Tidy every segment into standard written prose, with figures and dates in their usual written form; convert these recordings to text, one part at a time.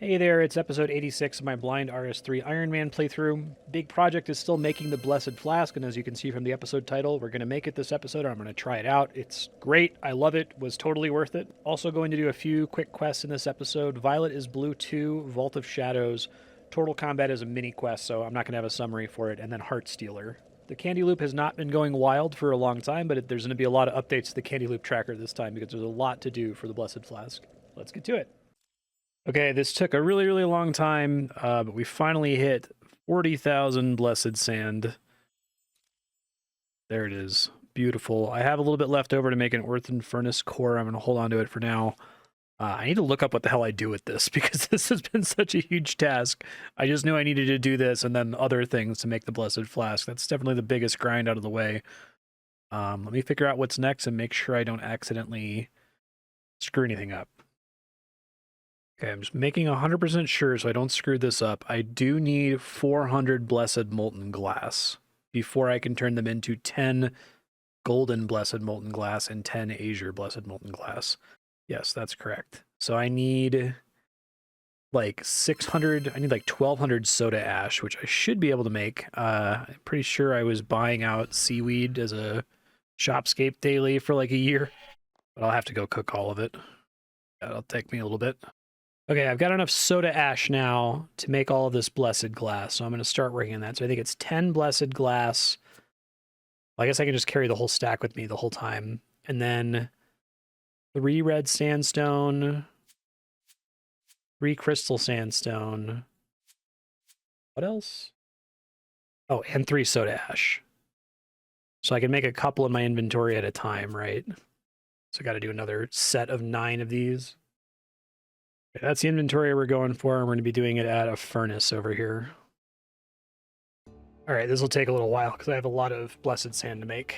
Hey there, it's episode 86 of my blind RS3 Ironman playthrough. Big project is still making the Blessed Flask, and as you can see from the episode title, we're going to make it this episode, or I'm going to try it out. It's great, I love it, was totally worth it. Also going to do a few quick quests in this episode. Violet is Blue 2, Vault of Shadows, Tortle Combat is a mini quest, so I'm not going to have a summary for it, and then Heartstealer. The Candy Loop has not been going wild for a long time, but there's going to be a lot of updates to the Candy Loop tracker this time because there's a lot to do for the Blessed Flask. Let's get to it. Okay, this took a really, really long time, but we finally hit 40,000 blessed sand. There it is. Beautiful. I have a little bit left over to make an earthen furnace core. I'm going to hold on to it for now. I need to look up what the hell I do with this because this has been such a huge task. I just knew I needed to do this and then other things to make the Blessed Flask. That's definitely the biggest grind out of the way. Let me figure out what's next and make sure I don't accidentally screw anything up. Okay, I'm just making 100% sure so I don't screw this up. I do need 400 blessed molten glass before I can turn them into 10 golden blessed molten glass and 10 azure blessed molten glass. Yes, that's correct. So I need like 600, I need like 1200 soda ash, which I should be able to make. I'm pretty sure I was buying out seaweed as a shopscape daily for like a year, but I'll have to go cook all of it. That'll take me a little bit. Okay, I've got enough soda ash now to make all of this blessed glass, so I'm going to start working on that. So I think it's 10 blessed glass. Well, I guess I can just carry the whole stack with me the whole time. And then 3 red sandstone, 3 crystal sandstone. What else? Oh, and 3 soda ash. So I can make a couple in my inventory at a time, right? So I got to do another set of 9 of these. Okay, that's the inventory we're going for, and we're going to be doing it at a furnace over here. All right, this will take a little while because I have a lot of blessed sand to make.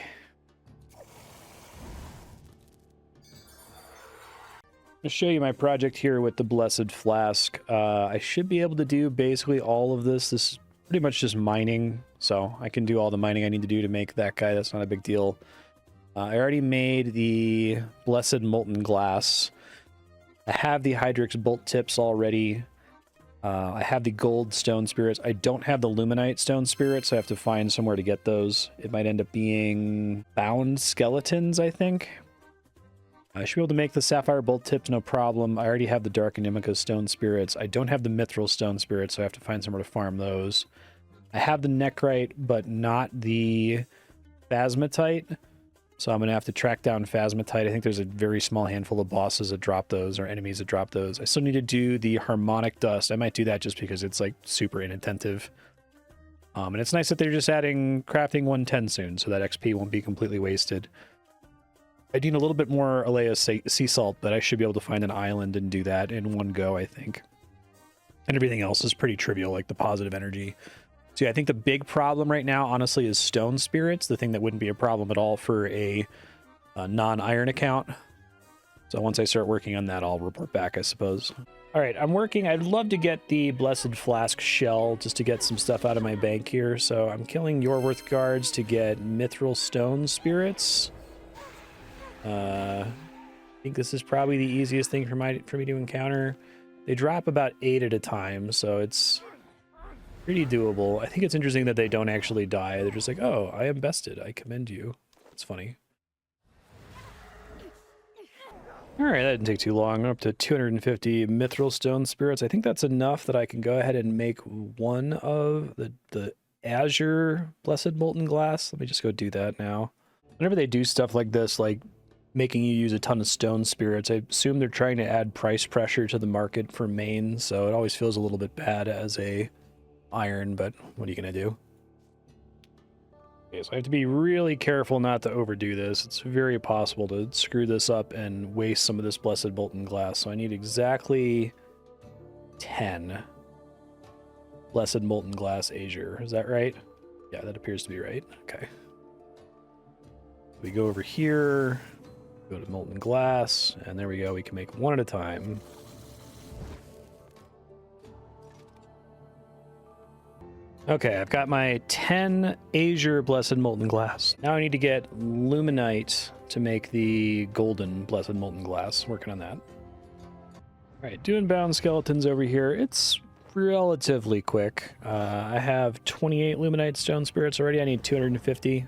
I'll show you my project here with the Blessed Flask. I should be able to do basically all of this. This is pretty much just mining, so I can do all the mining I need to do to make that guy. That's not a big deal. I already made the Blessed Molten Glass. I have the Hydrix bolt tips already. I have the gold stone spirits. I don't have the luminite stone spirits, so I have to find somewhere to get those. It might end up being bound skeletons, I think. I should be able to make the sapphire bolt tips, no problem. I already have the dark inimica stone spirits. I don't have the mithril stone spirits, so I have to find somewhere to farm those. I have the nechrite, but not the phasmatite. So I'm going to have to track down phasmatite. I think there's a very small handful of bosses that drop those, or enemies that drop those. I still need to do the harmonic dust. I might do that just because it's like super inattentive. And it's nice that they're just adding crafting 110 soon, so that XP won't be completely wasted. I need a little bit more Alea sea salt, but I should be able to find an island and do that in one go, I think. And everything else is pretty trivial, like the positive energy. So yeah, I think the big problem right now, honestly, is stone spirits. The thing that wouldn't be a problem at all for a non-iron account. So once I start working on that, I'll report back, I suppose. All right, I'm working. I'd love to get the Blessed Flask shell just to get some stuff out of my bank here. So I'm killing Yorworth guards to get mithril stone spirits. I think this is probably the easiest thing for me to encounter. They drop about 8 at a time, so it's pretty doable. I think it's interesting that they don't actually die. They're just like, oh, I am bested. I commend you. It's funny. All right, that didn't take too long. I'm up to 250 mithril stone spirits. I think that's enough that I can go ahead and make one of the azure blessed molten glass. Let me just go do that now. Whenever they do stuff like this, like making you use a ton of stone spirits, I assume they're trying to add price pressure to the market for main, so it always feels a little bit bad as a iron, but what are you gonna do? Okay, so I have to be really careful not to overdo this. It's very possible to screw this up and waste some of this blessed molten glass, so I need exactly 10 blessed molten glass azure. Is that right? Yeah, that appears to be right. Okay. We go over here, go to molten glass, and there we go. We can make one at a time. Okay, I've got my 10 azure blessed molten glass. Now I need to get luminite to make the golden blessed molten glass. Working on that. All right, doing bound skeletons over here. It's relatively quick. I have 28 Luminite Stone Spirits already. I need 250.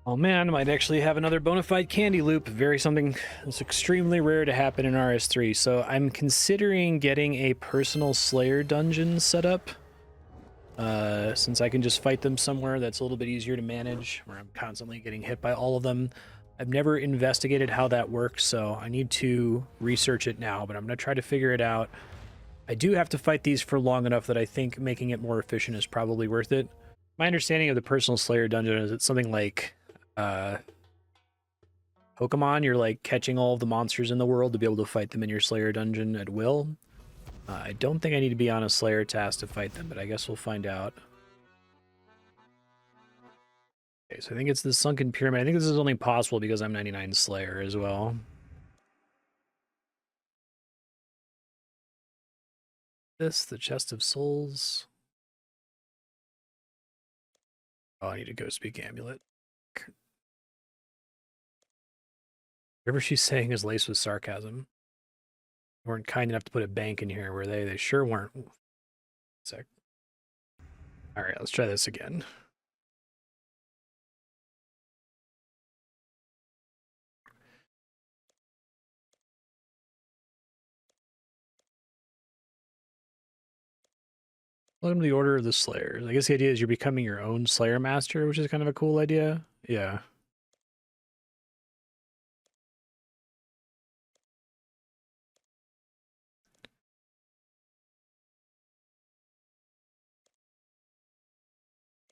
Oh man, might actually have another bona fide candy loop. Very something that's extremely rare to happen in RS3. So I'm considering getting a personal Slayer dungeon set up. Since I can just fight them somewhere that's a little bit easier to manage, where I'm constantly getting hit by all of them. I've never investigated how that works, so I need to research it now, but I'm going to try to figure it out. I do have to fight these for long enough that I think making it more efficient is probably worth it. My understanding of the personal Slayer dungeon is it's something like Pokemon. You're like catching all of the monsters in the world to be able to fight them in your Slayer dungeon at will. I don't think I need to be on a Slayer task to fight them, but I guess we'll find out. Okay, so I think it's the Sunken Pyramid. I think this is only possible because I'm 99 Slayer as well. The Chest of Souls. Oh, I need a Ghost Speak Amulet. Whatever she's saying is laced with sarcasm. They weren't kind enough to put a bank in here, were they? They sure weren't. Sec. All right, let's try this again. Welcome to the Order of the Slayers. I guess the idea is you're becoming your own Slayer Master, which is kind of a cool idea. Yeah.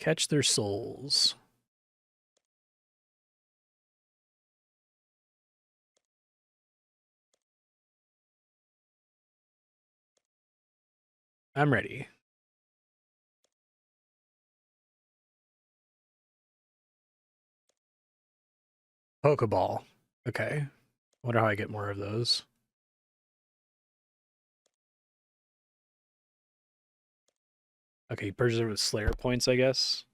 Catch their souls. I'm ready. Pokeball. Okay. Wonder how I get more of those. Okay, purchase it with Slayer points, I guess.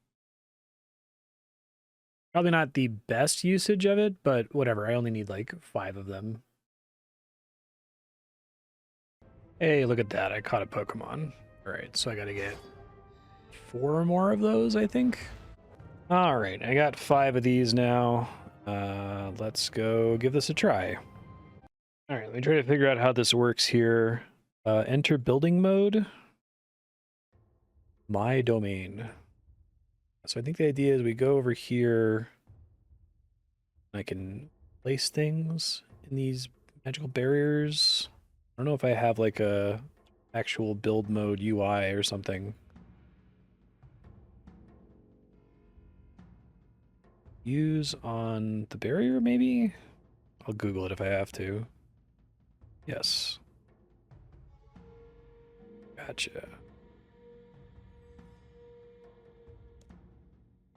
Probably not the best usage of it, but whatever. I only need like 5 of them. Hey, look at that. I caught a Pokemon. All right, so I gotta get 4 more of those, I think. All right, I got 5 of these now. Let's go give this a try. All right, let me try to figure out how this works here. Enter building mode. My domain. So I think the idea is we go over here. I can place things in these magical barriers. I don't know if I have like a actual build mode UI or something. Use on the barrier, maybe? I'll Google it if I have to. Yes. Gotcha.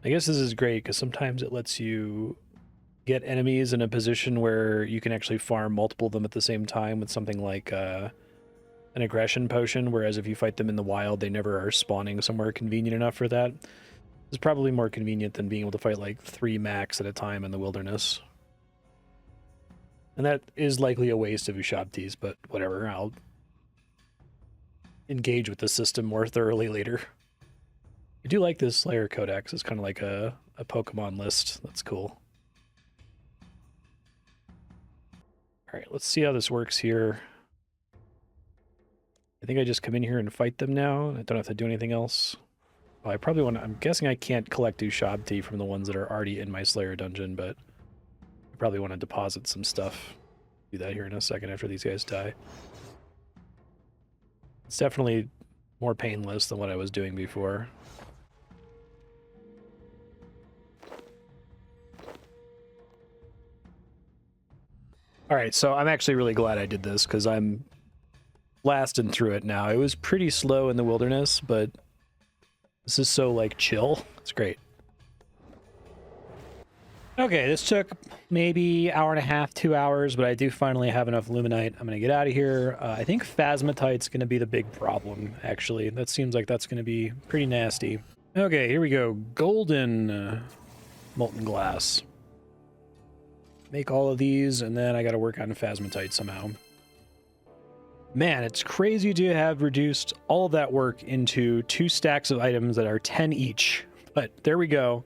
I guess this is great because sometimes it lets you get enemies in a position where you can actually farm multiple of them at the same time with something like an aggression potion, whereas if you fight them in the wild, they never are spawning somewhere convenient enough for that. It's probably more convenient than being able to fight like 3 max at a time in the wilderness. And that is likely a waste of Ushabtis, but whatever, I'll engage with the system more thoroughly later. I do like this Slayer Codex. It's kind of like a Pokemon list. That's cool. All right, let's see how this works here. I think I just come in here and fight them now. I don't have to do anything else. Well, I probably want to... I'm guessing I can't collect Ushabti from the ones that are already in my Slayer dungeon, but I probably want to deposit some stuff. Do that here in a second after these guys die. It's definitely more painless than what I was doing before. All right, so I'm actually really glad I did this because I'm blasting through it now. It was pretty slow in the wilderness, but this is so, like, chill. It's great. Okay, this took maybe hour and a half, 2 hours, but I do finally have enough Luminite. I'm going to get out of here. I think Phasmatite's going to be the big problem, actually. That seems like that's going to be pretty nasty. Okay, here we go. Golden molten glass. Make all of these, and then I got to work on Phasmatite somehow. Man, it's crazy to have reduced all of that work into 2 stacks of items that are 10 each. But there we go.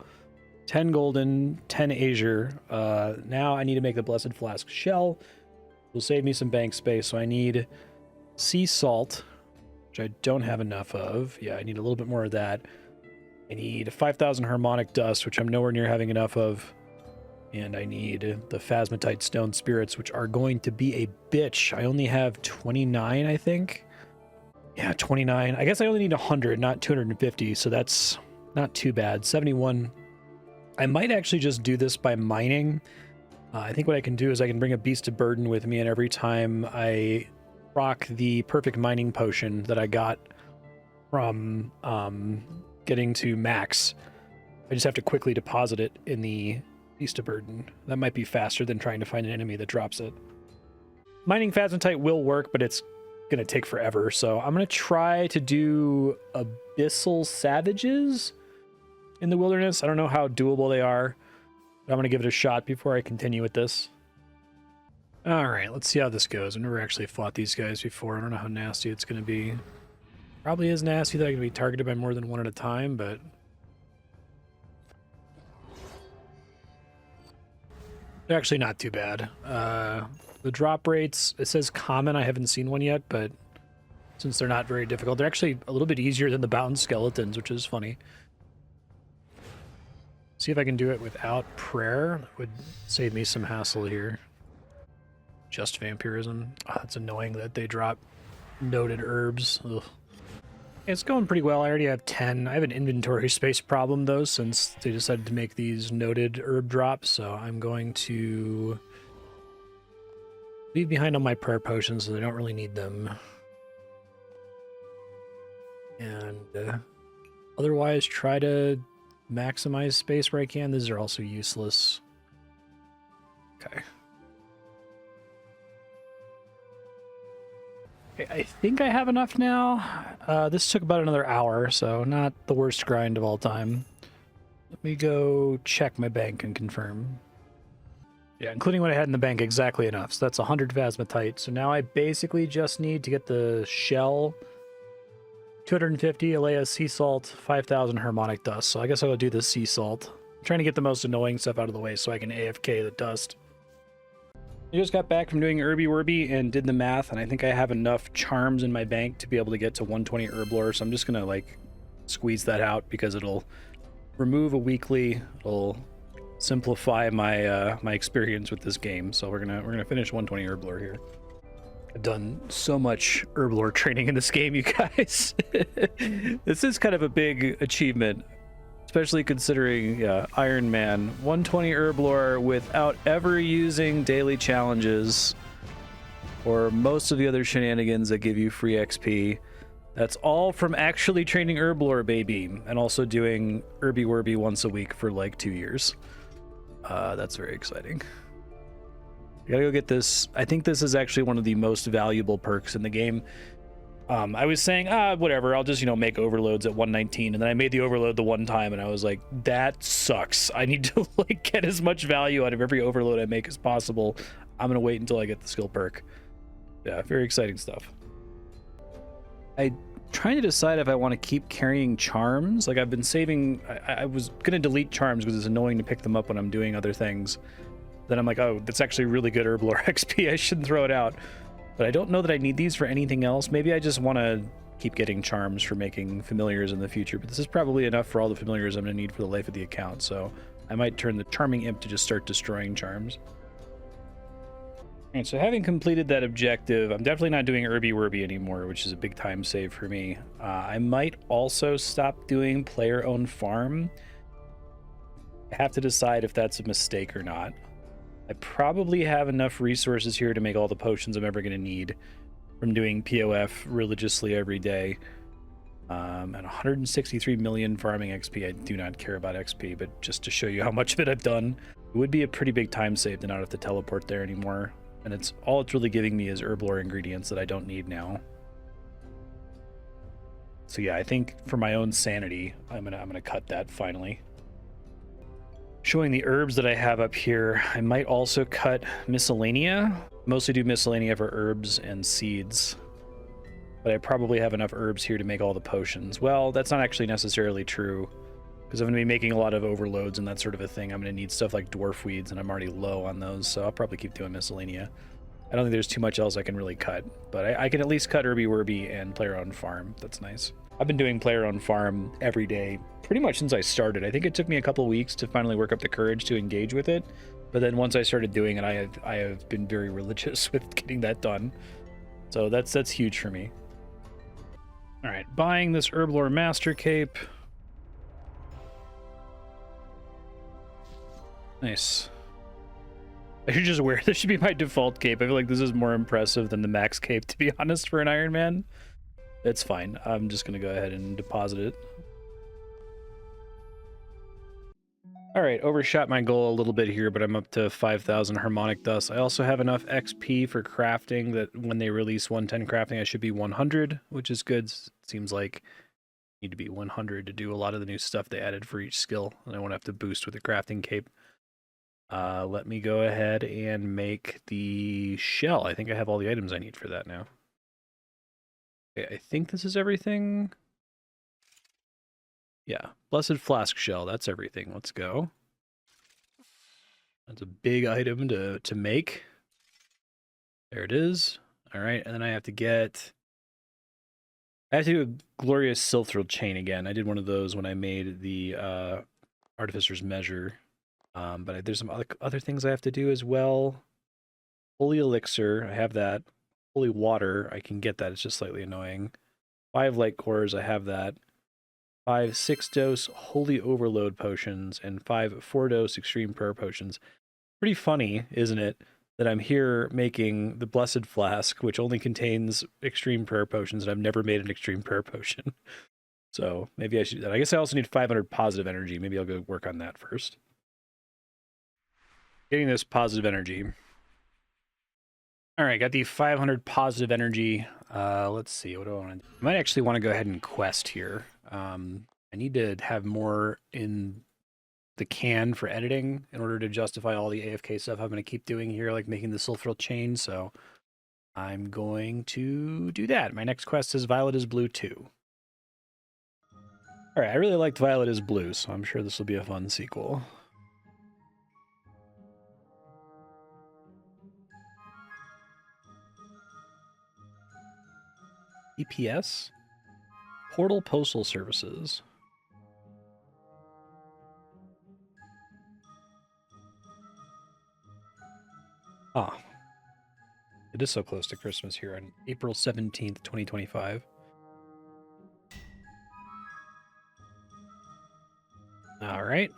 10 golden, 10 azure. Now I need to make the Blessed Flask shell. Will save me some bank space, so I need sea salt, which I don't have enough of. Yeah, I need a little bit more of that. I need 5,000 harmonic dust, which I'm nowhere near having enough of. And I need the phasmatite stone spirits, which are going to be a bitch. I only have 29, I think. Yeah, 29. I guess I only need 100, not 250, so that's not too bad. 71. I might actually just do this by mining. I think what I can do is I can bring a beast of burden with me, and every time I rock the perfect mining potion that I got from getting to max, I just have to quickly deposit it in the beast of burden. That might be faster than trying to find an enemy that drops it. Mining phasmatite will work, but it's going to take forever, so I'm going to try to do abyssal savages in the wilderness. I don't know how doable they are, but I'm going to give it a shot before I continue with this. All right, let's see how this goes. I've never actually fought these guys before. I don't know how nasty it's going to be. Probably is nasty that I can be targeted by more than one at a time, but they're actually not too bad. The drop rates, it says common. I haven't seen one yet, but since they're not very difficult, they're actually a little bit easier than the bound skeletons, which is funny. See if I can do it without prayer. That would save me some hassle here. Just vampirism. Oh, that's annoying that they drop noted herbs. Ugh. It's going pretty well. I already have 10. I have an inventory space problem, though, since they decided to make these noted herb drops, so I'm going to leave behind all my prayer potions, so I don't really need them. And otherwise, try to maximize space where I can. These are also useless. Okay. I think I have enough now. This took about another hour, so not the worst grind of all time. Let me go check my bank and confirm. Yeah, including what I had in the bank, exactly enough. So that's 100 phasmatite. So now I basically just need to get the shell, 250 Alea sea salt, 5,000 harmonic dust. So I guess I'll do the sea salt. I'm trying to get the most annoying stuff out of the way so I can AFK the dust. I just got back from doing Herby Werby and did the math, and I think I have enough charms in my bank to be able to get to 120 herb lore, so I'm just gonna like squeeze that out because it'll remove a weekly, it'll simplify my my experience with this game. So we're gonna finish 120 herb lore here. I've done so much herb lore training in this game, you guys. This is kind of a big achievement. Especially considering Ironman, 120 herb lore without ever using daily challenges or most of the other shenanigans that give you free XP. That's all from actually training herb lore, baby, and also doing Herby Werby once a week for like 2 years. That's very exciting. I gotta go get this. I think this is actually one of the most valuable perks in the game. I was saying, whatever, I'll just, make overloads at 119, and then I made the overload the one time, and I was like, that sucks. I need to, get as much value out of every overload I make as possible. I'm gonna wait until I get the skill perk. Yeah, very exciting stuff. I'm trying to decide if I want to keep carrying charms. Like, I've been saving... I was gonna delete charms because it's annoying to pick them up when I'm doing other things. Then I'm like, oh, that's actually really good herb lore XP. I shouldn't throw it out. But I don't know that I need these for anything else. Maybe I just want to keep getting charms for making familiars in the future. But this is probably enough for all the familiars I'm going to need for the life of the account. So I might turn the Charming Imp to just start destroying charms. Alright, so having completed that objective, I'm definitely not doing Herby Werby anymore, which is a big time save for me. I might also stop doing player-owned farm. I have to decide if that's a mistake or not. I probably have enough resources here to make all the potions I'm ever going to need from doing POF religiously every day. And 163 million farming XP. I do not care about XP, but just to show you how much of it I've done, it would be a pretty big time save to not have to teleport there anymore. And it's really giving me is herb lore ingredients that I don't need now. So yeah, I think for my own sanity, I'm gonna cut that finally. Showing the herbs that I have up here, I might also cut miscellanea. Mostly do miscellanea for herbs and seeds. but I probably have enough herbs here to make all the potions. Well, that's not actually necessarily true, because I'm going to be making a lot of overloads and that sort of a thing. I'm going to need stuff like dwarf weeds, and I'm already low on those, so I'll probably keep doing miscellanea. I don't think there's too much else I can really cut, but I can at least cut Herby Werby and player-owned farm. That's nice. I've been doing player-owned farm every day pretty much since I started. I think it took me a couple of weeks to finally work up the courage to engage with it, but then once I started doing it, I have been very religious with getting that done. So that's huge for me. All right, buying this Herblore Master Cape. Nice. I should just wear this. Should be my default cape. I feel like this is more impressive than the max cape, to be honest, for an Ironman. It's fine. I'm just gonna go ahead and deposit it. All right, overshot my goal a little bit here, but I'm up to 5,000 harmonic dust. I also have enough XP for crafting that when they release 110 crafting, I should be 100, which is good. Seems like I need to be 100 to do a lot of the new stuff they added for each skill, and I won't have to boost with the crafting cape. Let me go ahead and make the shell. I think I have all the items I need for that now. Okay, I think this is everything. Yeah, Blessed Flask shell, that's everything. Let's go. That's a big item to make. There it is. All right, and then I have to get... I have to do a Glorious Silthril chain again. I did one of those when I made the Artificer's Measure. But there's some other things I have to do as well. Holy Elixir, I have that. Holy Water, I can get that. It's just slightly annoying. 5 Light Cores, I have that. 5 6-dose Holy Overload potions, and 5 4-dose Extreme Prayer potions. Pretty funny, isn't it, that I'm here making the Blessed Flask, which only contains Extreme Prayer potions, and I've never made an Extreme Prayer potion. So maybe I should do that. I guess I also need 500 positive energy. Maybe I'll go work on that first. Getting this positive energy. All right, got the 500 positive energy. Let's see, what do I want to do? I might actually want to go ahead and quest here. I need to have more in the can for editing in order to justify all the AFK stuff I'm going to keep doing here, like making the Silthril chain, so I'm going to do that. My next quest is Violet is Blue 2. All right, I really liked Violet is Blue, so I'm sure this will be a fun sequel. EPS? Portal Postal Services. Ah. It is so close to Christmas here on April 17th, 2025. All right.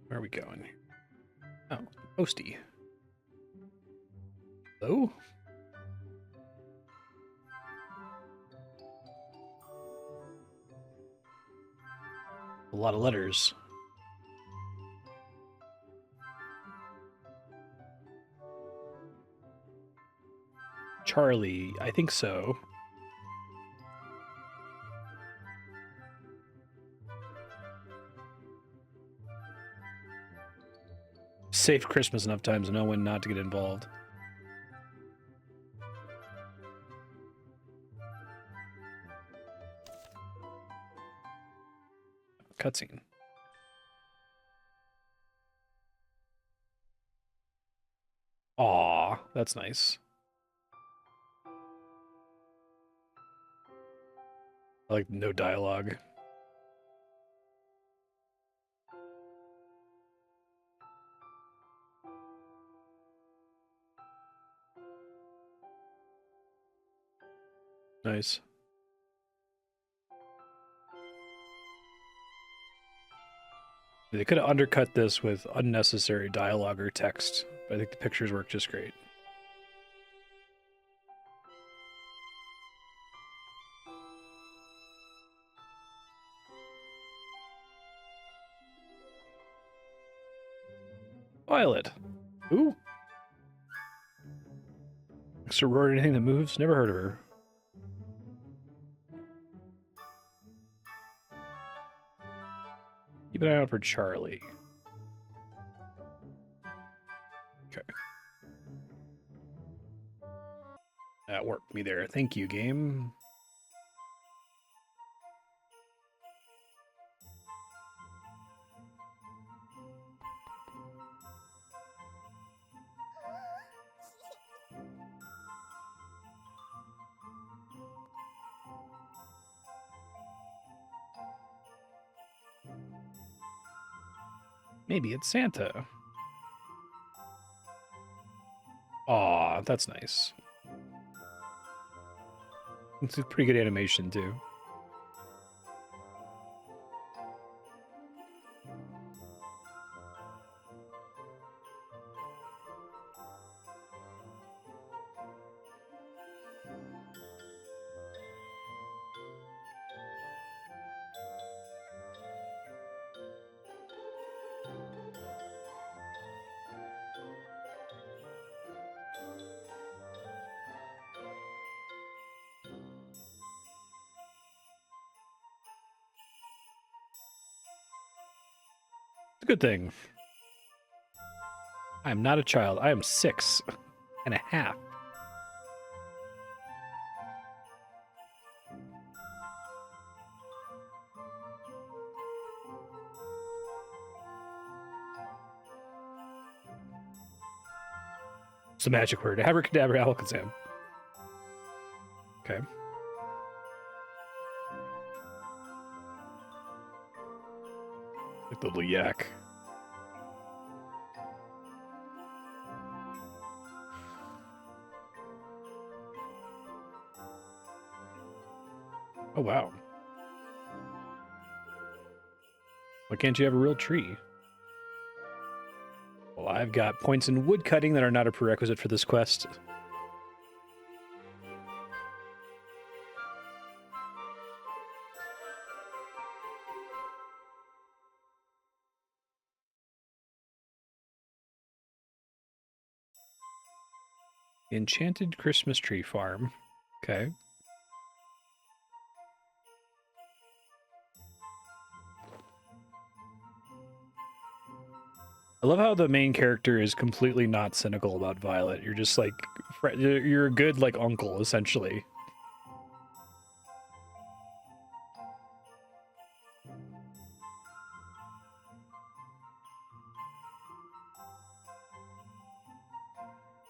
Where are we going? Oh, Posty. Hello? A lot of letters. Charlie, I think so. Saved Christmas enough times to know when not to get involved. Cutscene. Aw, that's nice. I like no dialogue. Nice. They could have undercut this with unnecessary dialogue or text, but I think the pictures work just great. Violet. Ooh. Sorority, anything that moves? Never heard of her. Keep an eye out for Charlie. That worked me there. Thank you, game. Maybe it's Santa. Aw, that's nice. It's a pretty good animation, too. It's a good thing. I am not a child. I am 6.5. It's a magic word. Abracadabra, alakazam. Okay. Like the little yak. Oh, wow. Why can't you have a real tree? Well, I've got points in wood cutting that are not a prerequisite for this quest. Enchanted Christmas Tree Farm. Okay. I love how the main character is completely not cynical about Violet. You're just like, you're a good, like, uncle, essentially.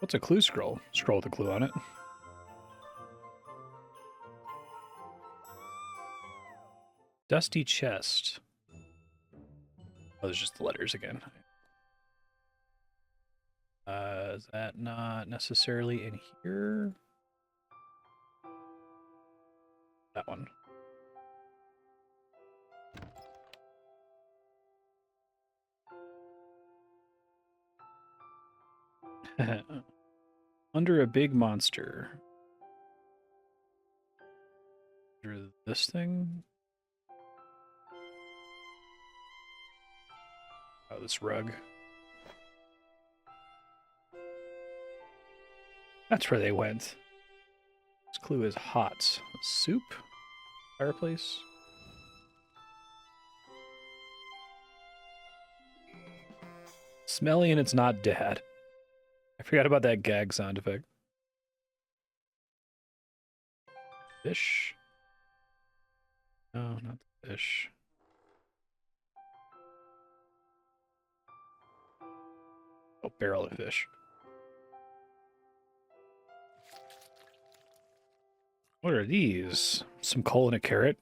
What's a clue scroll? Scroll with a clue on it. Dusty chest. Oh, there's just the letters again. Is that not necessarily in here? That one. Under a big monster. Under this thing? Oh, this rug. That's where they went. This clue is hot. Soup? Fireplace? Smelly and it's not dad. I forgot about that gag sound effect. Fish? No, not the fish. Oh, barrel of fish. What are these? Some coal and a carrot?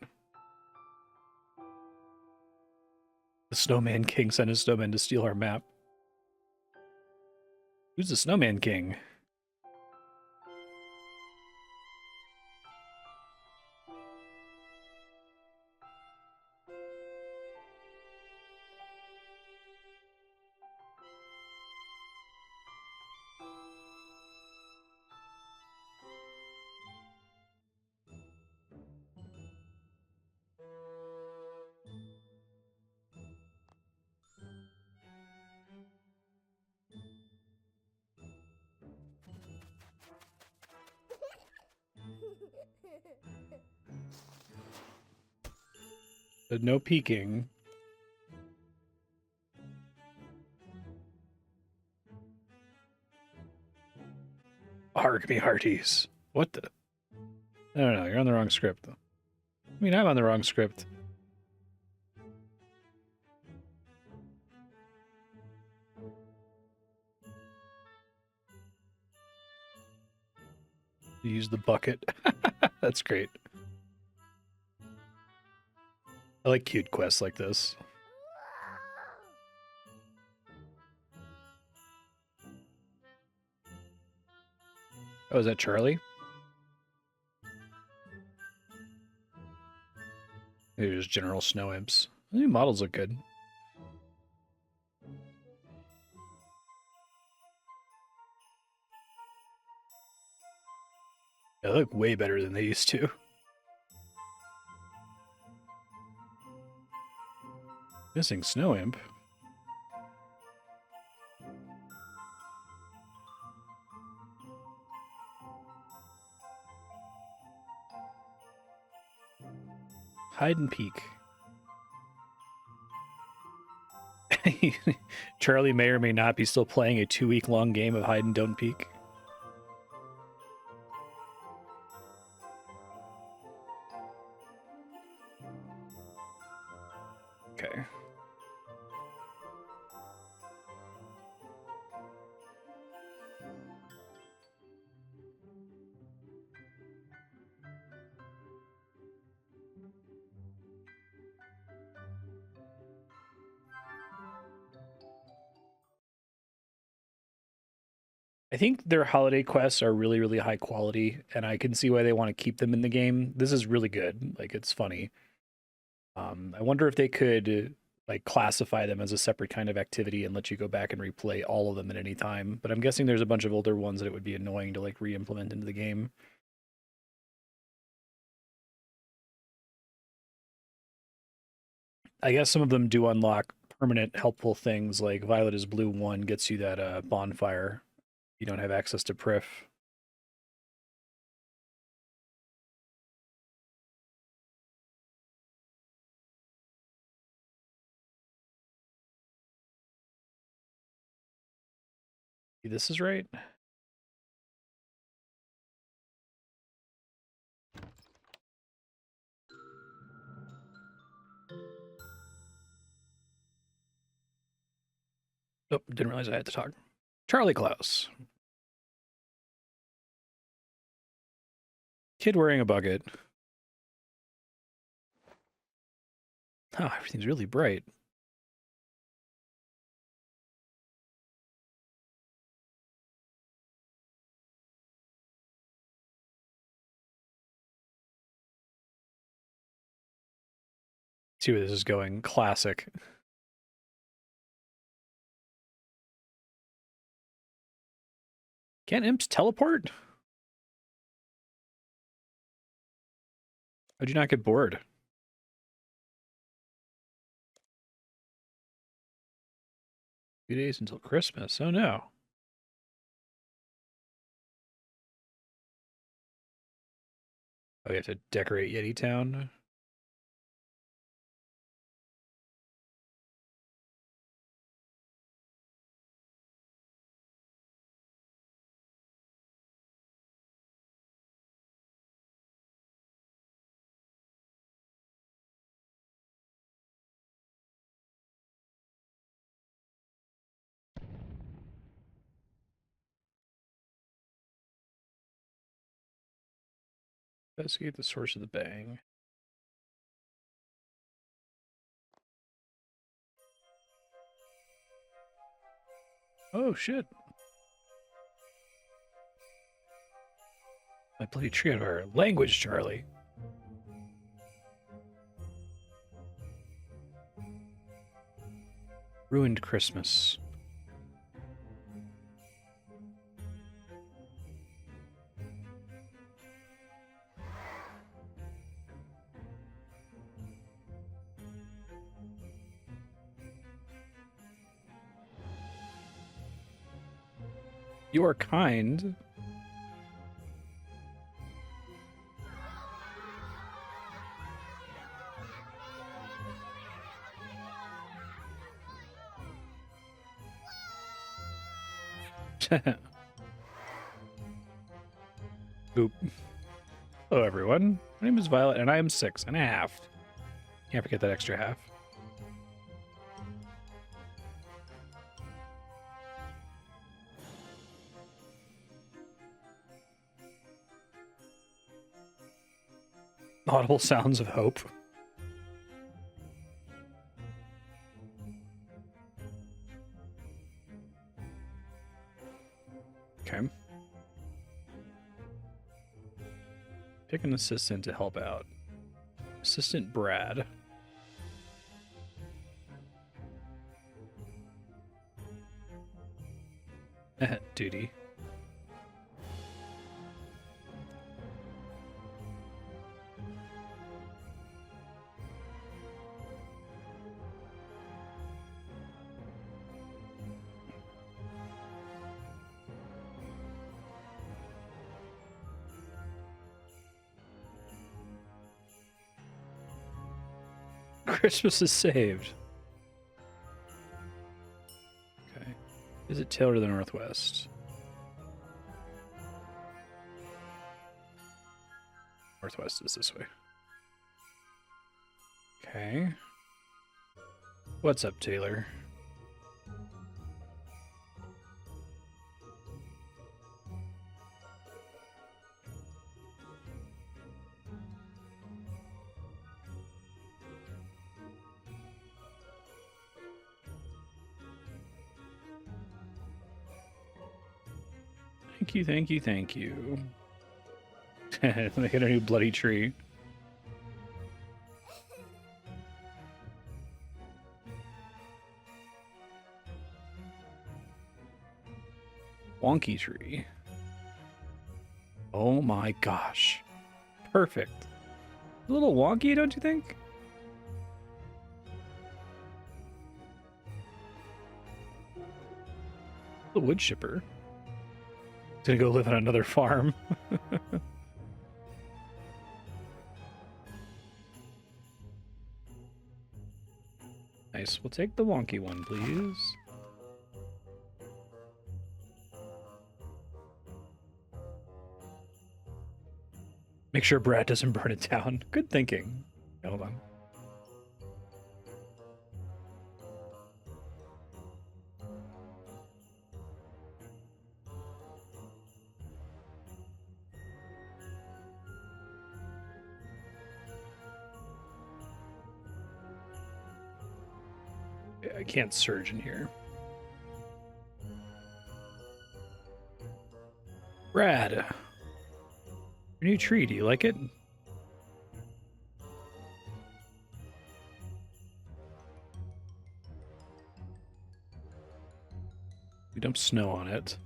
The Snowman King sent his snowman to steal our map. Who's the Snowman King? No peeking. Hark me hearties. What the? No, you're on the wrong script. I mean, I'm on the wrong script. Use the bucket. That's great. I like cute quests like this. Oh, is that Charlie? Maybe just general snow imps. The new models look good. They look way better than they used to. Missing snow imp. Hide and peek. Charlie may or may not be still playing a 2-week-long game of hide and don't peek. Okay. I think their holiday quests are really, really high quality, and I can see why they want to keep them in the game. This is really good. Like, it's funny. I wonder if they could like classify them as a separate kind of activity and let you go back and replay all of them at any time. But I'm guessing there's a bunch of older ones that it would be annoying to like re-implement into the game. I guess some of them do unlock permanent helpful things, like Violet is Blue 1 gets you that bonfire. You don't have access to Prif. This is right. Oh, didn't realize I had to talk. Charlie Klaus. Kid wearing a bucket. Oh, everything's really bright. See where this is going. Classic. Can't imps teleport? How'd you not get bored? 2 days until Christmas. Oh no. Oh, you have to decorate Yeti Town? Investigate the source of the bang. Oh shit. My bloody tree of our language, Charlie. Ruined Christmas. You are kind. Boop. Hello, everyone. My name is Violet, and I am 6.5. Can't forget that extra half. Audible sounds of hope. Okay. Pick an assistant to help out. Assistant Brad. Duty. Christmas is saved. Okay. Is it tailor to the northwest? Northwest is this way. Okay. What's up, Taylor? Thank you, thank you, thank you. They get a new bloody tree. Wonky tree. Oh my gosh. Perfect. A little wonky, don't you think? The wood shipper. Gonna go live on another farm. Nice. We'll take the wonky one, please. Make sure Brad doesn't burn it down. Good thinking. Hold on. I can't surge in here. Brad. Your new tree, do you like it? We dump snow on it.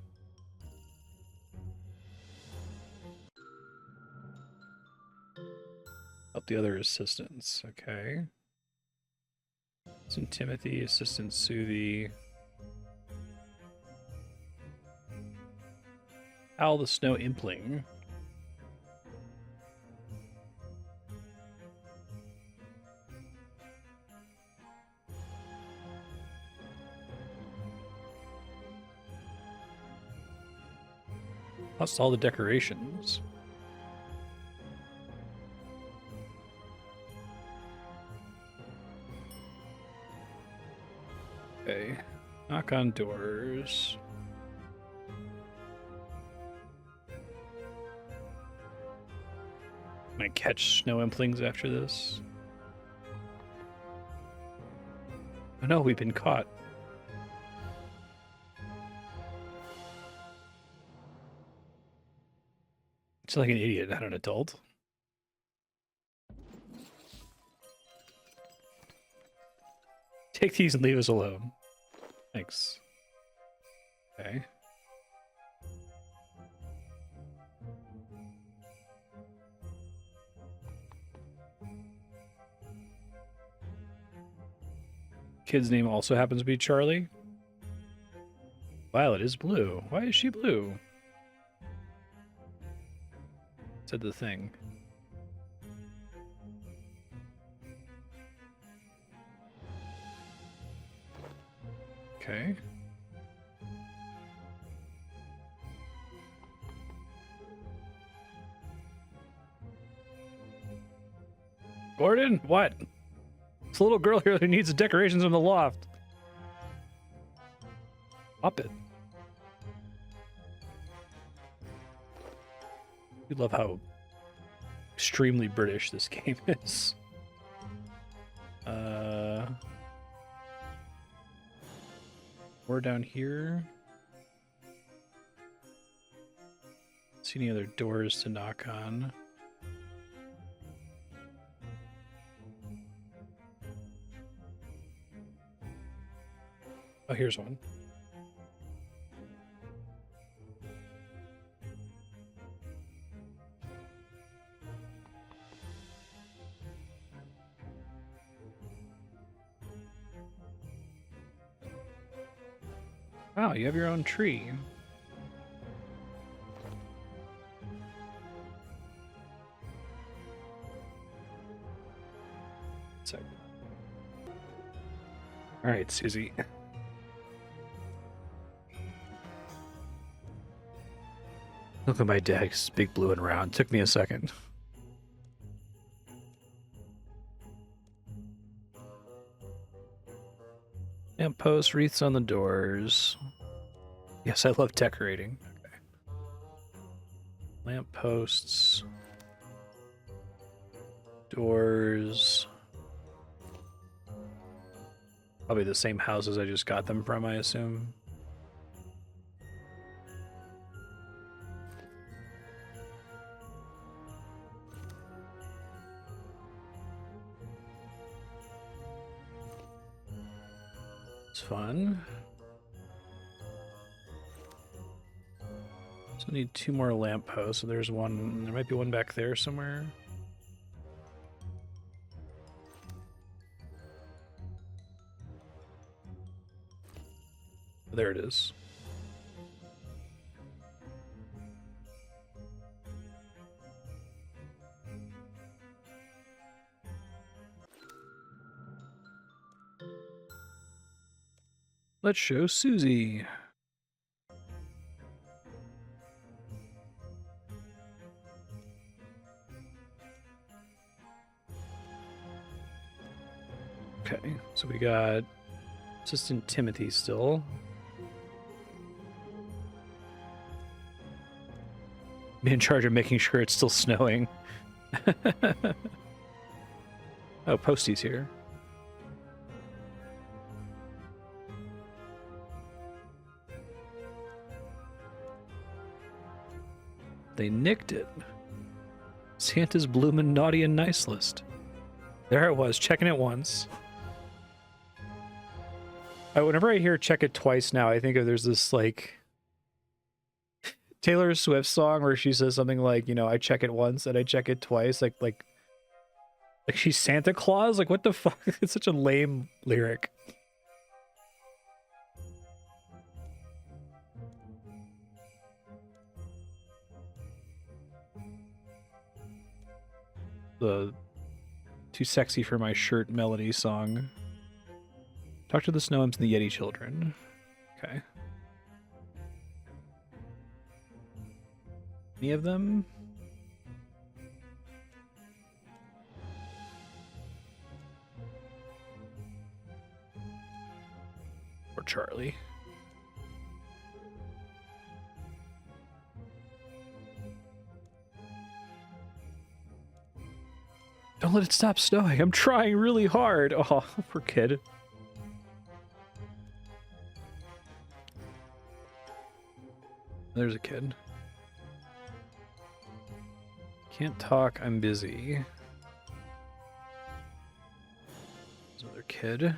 Help the other assistants. Okay. Assistant Timothy, Assistant Suvi. Owl the Snow Impling. Plus all the decorations. Okay. Knock on doors. Might catch snow implings after this. Oh no, we've been caught. It's like an idiot, not an adult. Take these and leave us alone. Thanks. Okay. Kid's name also happens to be Charlie. Violet is blue. Why is she blue? Said the thing. Okay. Gordon, what? It's a little girl here who needs decorations in the loft. Up it. I love how extremely British this game is. We're down here. See any other doors to knock on? Oh, here's one. Wow, you have your own tree. All right, Susie. Look at my deck. It's big, blue, and round. Took me a second. Lampposts, wreaths on the doors. Yes, I love decorating. Okay. Lampposts. Doors. Probably the same houses I just got them from, I assume. It's fun. So I need 2 more lampposts. So there's one. There might be one back there somewhere. There it is. Let's show Susie. Okay, so we got Assistant Timothy still. Be in charge of making sure it's still snowing. Oh, Posty's here. They nicked it. Santa's bloomin' naughty and nice list. There it was, checking it once. Whenever I hear check it twice now, I think of there's this, like, Taylor Swift song where she says something like, you know, I check it once and I check it twice. Like she's Santa Claus? Like, what the fuck? It's such a lame lyric. The Too Sexy for My Shirt melody song. Talk to the Snow Imps and the Yeti Children. Okay. Any of them? Or Charlie. Don't let it stop snowing. I'm trying really hard. Oh, poor kid. There's a kid. Can't talk, I'm busy. There's another kid.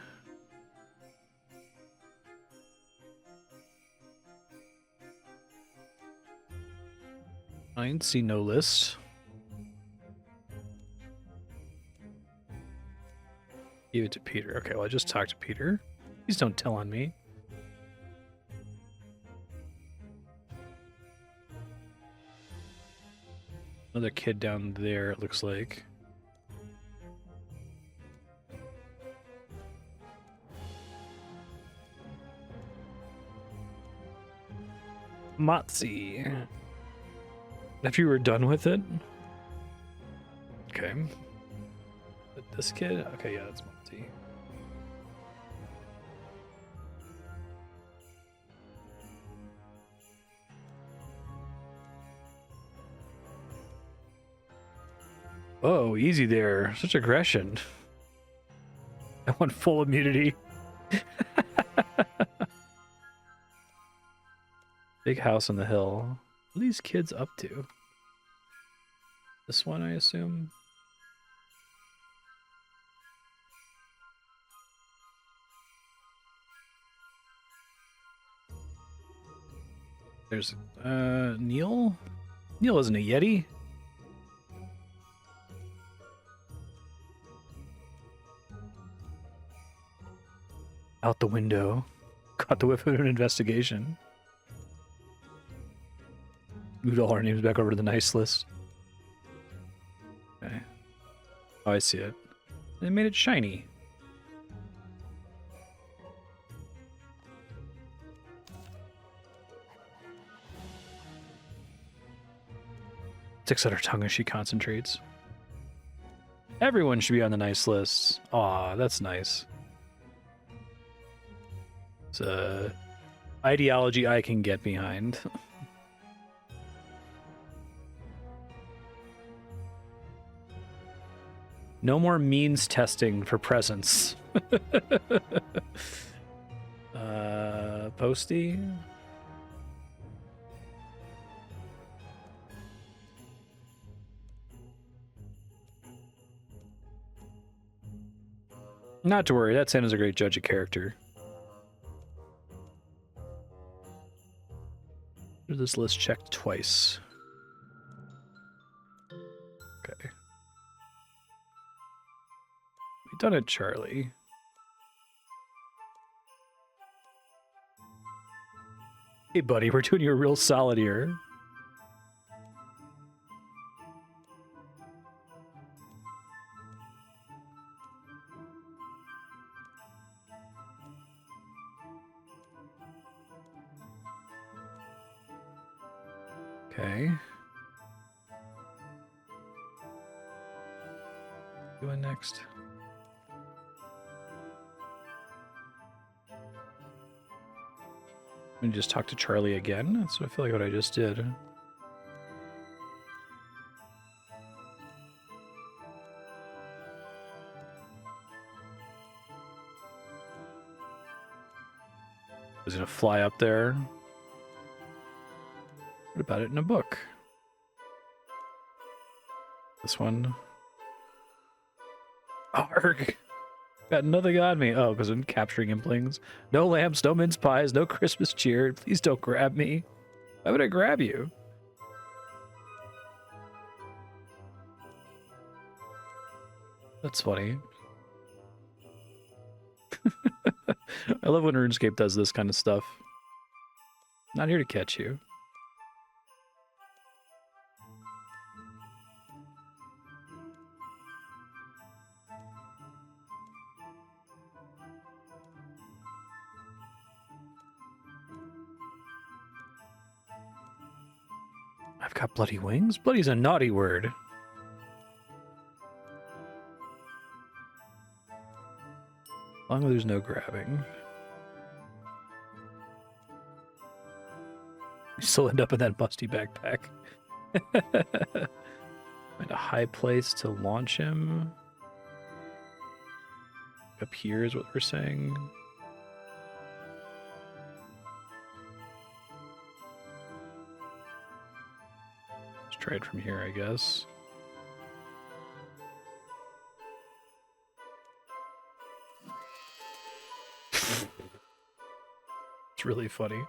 I see no list. Give it to Peter. Okay, well, I just talked to Peter. Please don't tell on me. Another kid down there, it looks like. Motzi. If you were done with it? Okay. This kid? Okay, yeah, that's Monty. Oh, easy there. Such aggression. I want full immunity. Big house on the hill. What are these kids up to? This one, I assume? There's, Neil? Neil isn't a Yeti. Out the window. Caught the whiff of an investigation. Moved all our names back over to the nice list. Okay. Oh, I see it. They made it shiny. Sticks out her tongue as she concentrates. Everyone should be on the nice list. Aw, that's nice. It's a ideology I can get behind. No more means testing for presents. Posty? Not to worry, that Santa's a great judge of character. This list checked twice. Okay. We've done it, Charlie. Hey, buddy, we're doing you a real solid here. Okay. Doing next. Let me just talk to Charlie again. That's what I feel like what I just did. Is it gonna fly up there? What about it in a book? This one. Arg! Got nothing on me. Oh, because I'm capturing implings. No lamps, no mince pies, no Christmas cheer. Please don't grab me. Why would I grab you? That's funny. I love when RuneScape does this kind of stuff. Not here to catch you. I've got bloody wings? Bloody's a naughty word. As long as there's no grabbing. You still end up in that musty backpack. Find a high place to launch him. Up here is what we're saying. Let's try it from here, I guess. It's really funny.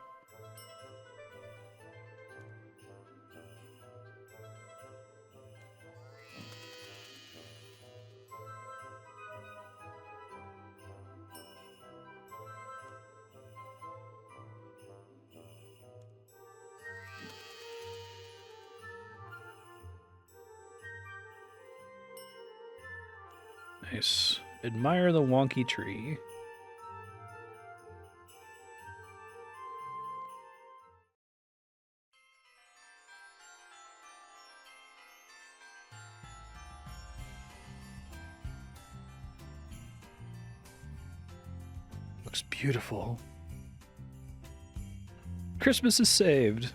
Nice. Admire the wonky tree. Looks beautiful. Christmas is saved.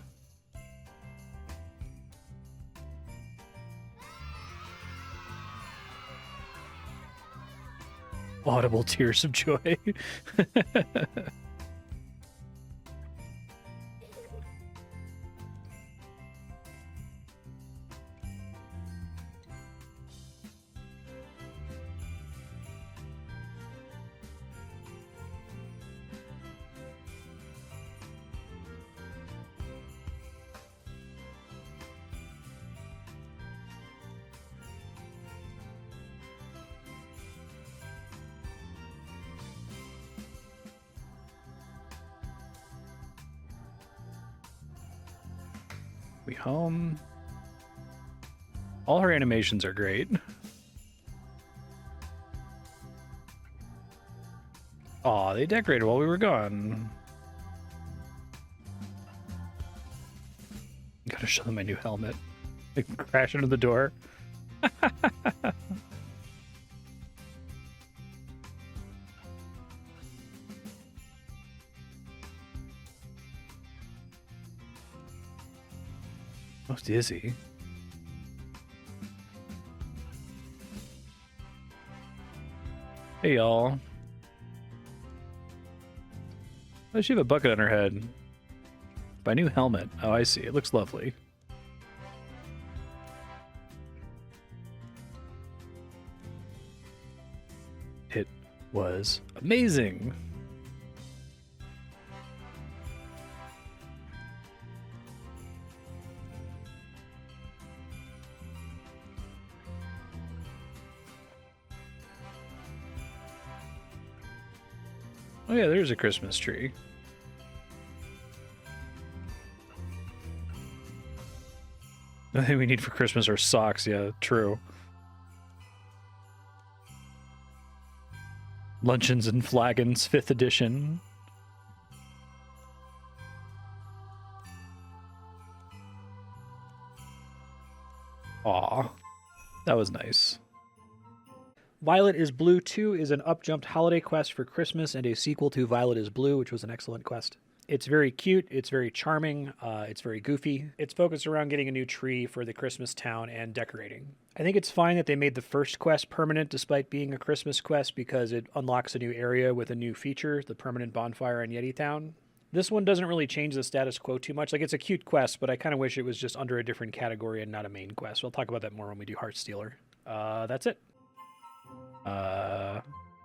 Audible tears of joy. We home. All her animations are great. Aw, they decorated while we were gone. Gotta show them my new helmet. They can crash into the door. Oh, dizzy. Hey, y'all. Oh, she have a bucket on her head. My new helmet. Oh, I see. It looks lovely. It was amazing. Oh yeah, there's a Christmas tree. The thing we need for Christmas are socks. Yeah, true. Luncheons and Flagons, 5th edition. Aw, that was nice. Violet is Blue 2 is an up-jumped holiday quest for Christmas and a sequel to Violet is Blue, which was an excellent quest. It's very cute, it's very charming, it's very goofy. It's focused around getting a new tree for the Christmas town and decorating. I think it's fine that they made the first quest permanent despite being a Christmas quest because it unlocks a new area with a new feature, the permanent bonfire in Yeti Town. This one doesn't really change the status quo too much. Like, it's a cute quest, but I kind of wish it was just under a different category and not a main quest. We'll talk about that more when we do Heartstealer. That's it.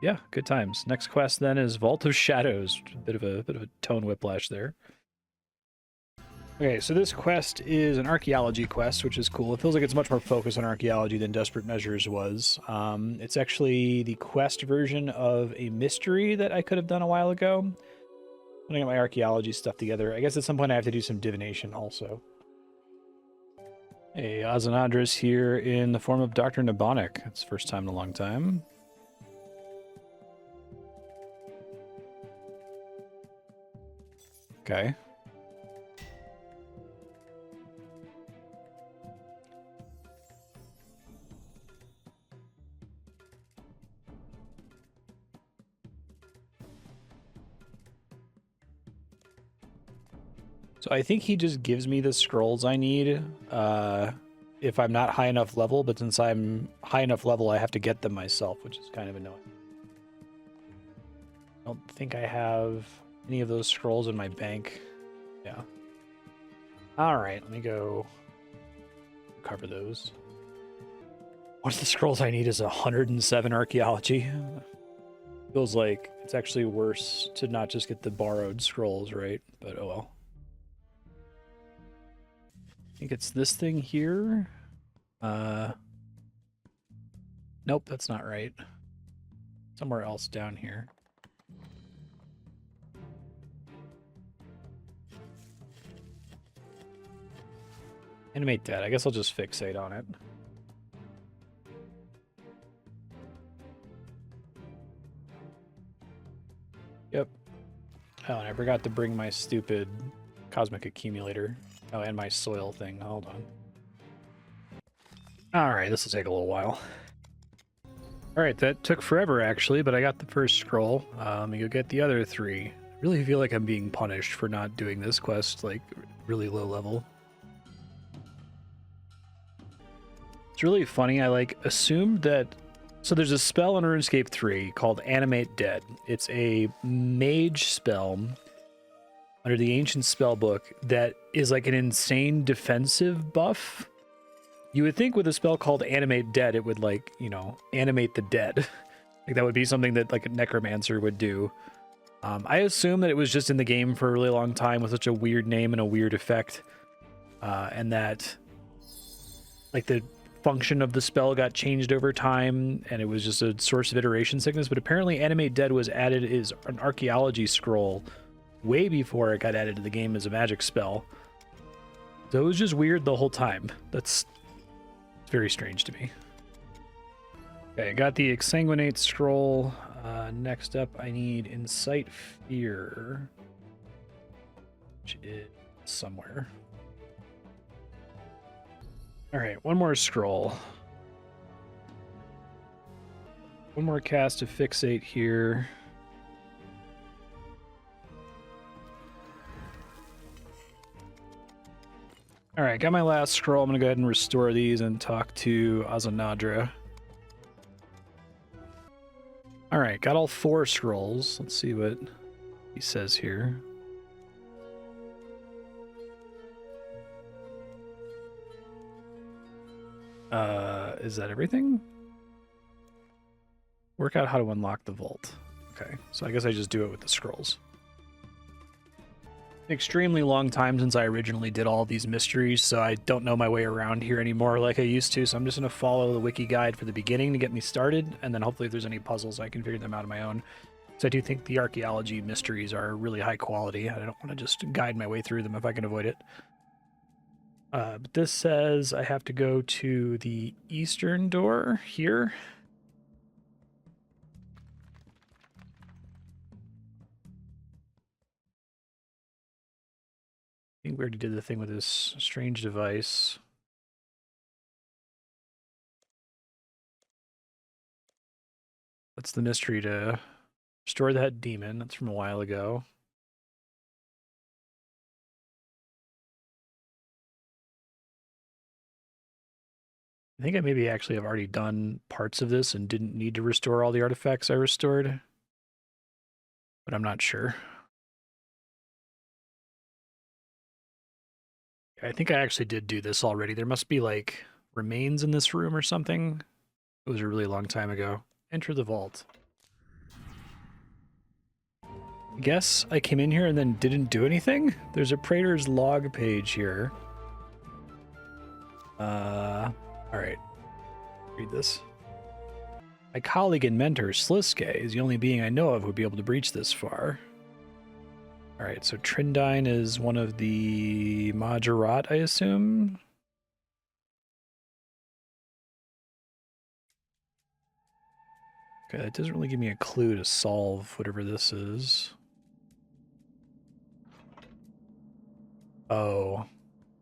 Yeah, good times. Next quest then is Vault of Shadows. Bit of a tone whiplash there. Okay, so this quest is an archaeology quest, which is cool. It feels like it's much more focused on archaeology than Desperate Measures was. It's actually the quest version of a mystery that I could have done a while ago. When I get my archaeology stuff together, I guess at some point I have to do some divination also. Hey, Azanadra's here in the form of Dr. Nabonic. It's first time in a long time. Okay. So I think he just gives me the scrolls I need if I'm not high enough level, but since I'm high enough level, I have to get them myself, which is kind of annoying. I don't think I have any of those scrolls in my bank. Yeah. All right, let me go cover those. One of the scrolls I need is 107 archaeology. Feels like it's actually worse to not just get the borrowed scrolls, right? But oh well. I think it's this thing here. Nope, that's not right. Somewhere else down here. Animate that. I guess I'll just fixate on it. Yep. Oh, and I forgot to bring my stupid cosmic accumulator. Oh, and my soil thing. Hold on. Alright, this will take a little while. All right, that took forever actually, but I got the first scroll. Let me go get the other 3. I really feel like I'm being punished for not doing this quest, like, really low level. It's really funny, I, like, assumed that... So there's a spell in RuneScape 3 called Animate Dead. It's a mage spell under the Ancient Spellbook that is like an insane defensive buff. You would think with a spell called Animate Dead, it would, like, you know, animate the dead. Like, that would be something that, like, a necromancer would do. I assume that it was just in the game for a really long time with such a weird name and a weird effect. And that, like, the function of the spell got changed over time, and it was just a source of iteration sickness. But apparently Animate Dead was added as an archaeology scroll way before it got added to the game as a magic spell. So it was just weird the whole time. That's very strange to me. Okay, I got the Exsanguinate scroll. Next up, I need Incite Fear, which is somewhere. All right, one more scroll. One more cast to Fixate here. All right, got my last scroll. I'm going to go ahead and restore these and talk to Azanadra. All right, got all 4 scrolls. Let's see what he says here. Is that everything? Work out how to unlock the vault. Okay, so I guess I just do it with the scrolls. Extremely long time since I originally did all these mysteries, so I don't know my way around here anymore like I used to, so I'm just going to follow the wiki guide for the beginning to get me started, and then hopefully if there's any puzzles I can figure them out on my own. So I do think the archaeology mysteries are really high quality. I don't want to just guide my way through them if I can avoid it. But this says I have to go to the eastern door here. I think we already did the thing with this strange device. That's the mystery to restore that demon. That's from a while ago. I think I maybe actually have already done parts of this and didn't need to restore all the artifacts I restored. But I'm not sure. I think I actually did do this already. There must be, like, remains in this room or something. It was a really long time ago. Enter the vault. I guess I came in here and then didn't do anything? There's a Praetor's log page here. Alright. Read this. My colleague and mentor, Sliske, is the only being I know of who would be able to breach this far. Alright, so Trindine is one of the Majorat, I assume? Okay, that doesn't really give me a clue to solve whatever this is. Oh,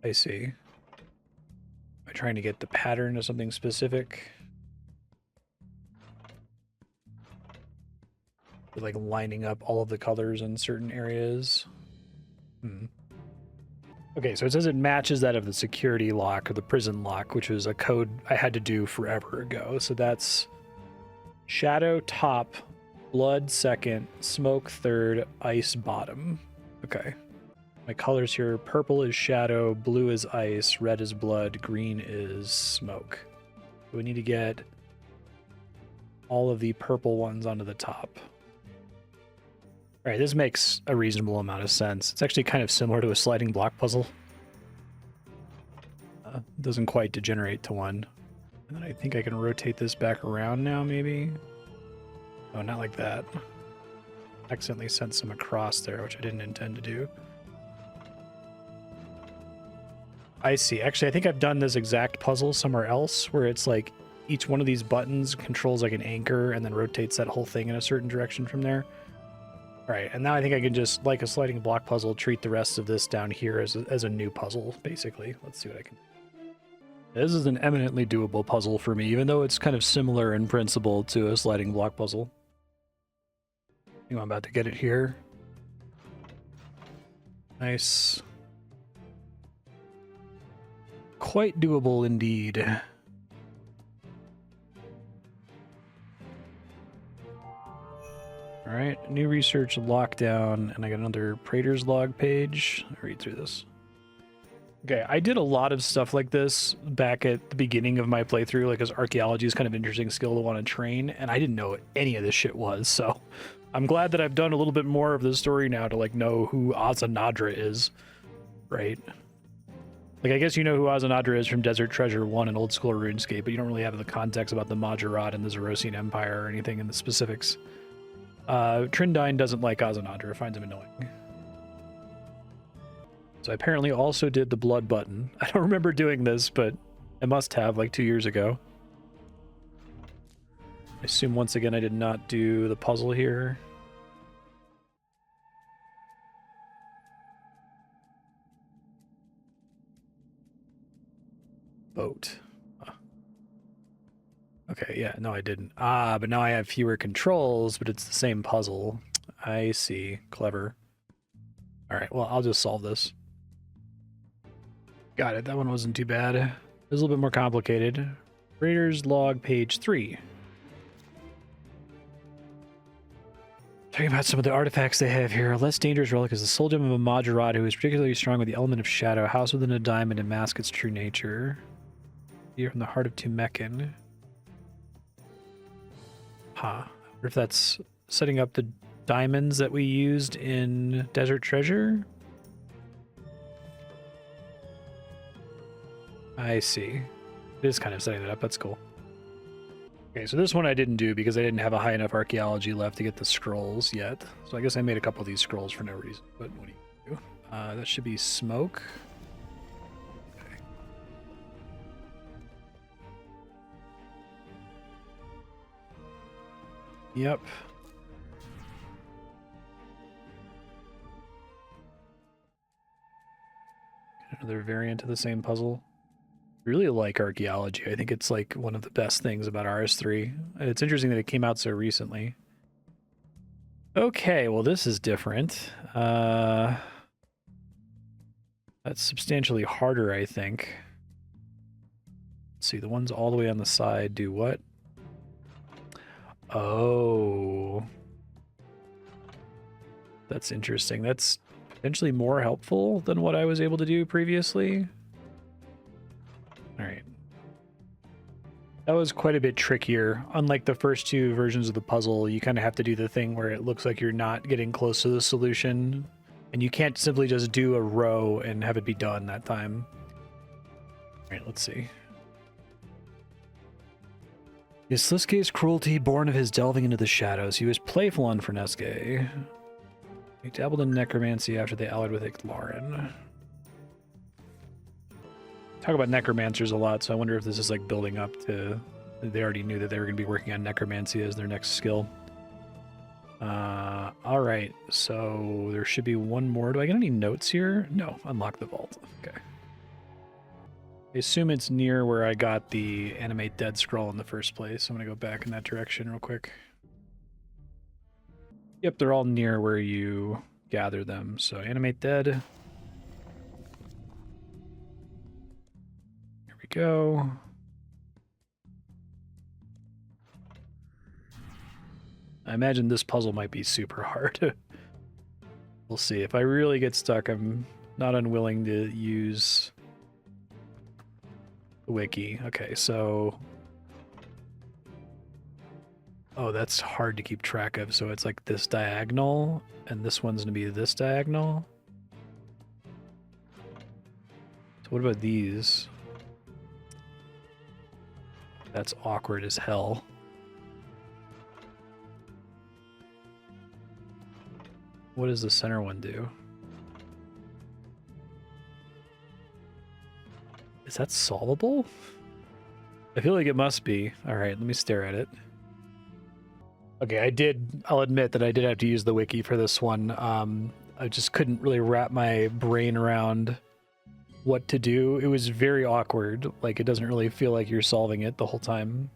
I see. Am I trying to get the pattern of something specific? Like lining up all of the colors in certain areas. Okay, so it says it matches that of the security lock or the prison lock, which was a code I had to do forever ago. So that's shadow top, blood second, smoke third, ice bottom. Okay. My colors here, purple is shadow, blue is ice, red is blood, green is smoke. We need to get all of the purple ones onto the top. All right, this makes a reasonable amount of sense. It's actually kind of similar to a sliding block puzzle. Doesn't quite degenerate to one. And then I think I can rotate this back around now, maybe? Oh, not like that. Accidentally sent some across there, which I didn't intend to do. I see. Actually, I think I've done this exact puzzle somewhere else, where it's like each one of these buttons controls like an anchor and then rotates that whole thing in a certain direction from there. All right, and now I think I can just, like a sliding block puzzle, treat the rest of this down here as a new puzzle, basically. Let's see what I can do. This is an eminently doable puzzle for me, even though it's kind of similar in principle to a sliding block puzzle. I think I'm about to get it here. Nice. Quite doable indeed. All right, new research lockdown, and I got another Praetor's log page. I'll read through this. Okay, I did a lot of stuff like this back at the beginning of my playthrough, like, as archaeology is kind of an interesting skill to want to train, and I didn't know what any of this shit was, so I'm glad that I've done a little bit more of the story now to, like, know who Azanadra is, right? Like, I guess you know who Azanadra is from Desert Treasure 1 and Old School RuneScape, but you don't really have the context about the Majorat and the Zerosian Empire or anything in the specifics. Trindine doesn't like Azanadra, finds him annoying. So I apparently also did the blood button. I don't remember doing this, but I must have, like, 2 years ago. I assume once again I did not do the puzzle here. Boat. Huh. Okay, yeah, no I didn't. Ah, but now I have fewer controls, but it's the same puzzle. I see. Clever. Alright, well, I'll just solve this. Got it, that one wasn't too bad. It was a little bit more complicated. Raiders log page 3. Talking about some of the artifacts they have here. A less dangerous relic is the soul gem of a Majorat who is particularly strong with the element of shadow. House within a diamond and mask its true nature. Here from the heart of Tumekin. Huh. I wonder if that's setting up the diamonds that we used in Desert Treasure? I see. It is kind of setting that up. That's cool. Okay, so this one I didn't do because I didn't have a high enough archaeology left to get the scrolls yet. So I guess I made a couple of these scrolls for no reason. But what do you do? That should be smoke. Okay. Yep. Another variant of the same puzzle. Really like archaeology. I think it's like one of the best things about RS3. And it's interesting that it came out so recently. Okay, well this is different. That's substantially harder, I think. Let's see, the ones all the way on the side do what? Oh. That's interesting. That's potentially more helpful than what I was able to do previously. All right. That was quite a bit trickier. Unlike the first two versions of the puzzle, you kind of have to do the thing where it looks like you're not getting close to the solution, and you can't simply just do a row and have it be done that time. All right, let's see. Is Sliske's cruelty born of his delving into the shadows? He was playful on Fernesque. He dabbled in necromancy after they allied with Ictlarin. Talk about necromancers a lot, so I wonder if this is like building up to... They already knew that they were going to be working on necromancy as their next skill. Alright, so there should be one more. Do I get any notes here? No, unlock the vault. Okay. I assume it's near where I got the animate dead scroll in the first place. I'm going to go back in that direction real quick. Yep, they're all near where you gather them. So animate dead. Go. I imagine this puzzle might be super hard. We'll see. If I really get stuck, I'm not unwilling to use the wiki. Okay, so... Oh, that's hard to keep track of. So it's like this diagonal, and this one's going to be this diagonal. So what about these? That's awkward as hell. What does the center one do? Is that solvable? I feel like it must be. All right, let me stare at it. Okay, I'll admit that I did have to use the wiki for this one. I just couldn't really wrap my brain around what to do. It was very awkward. Like, it doesn't really feel like you're solving it the whole time.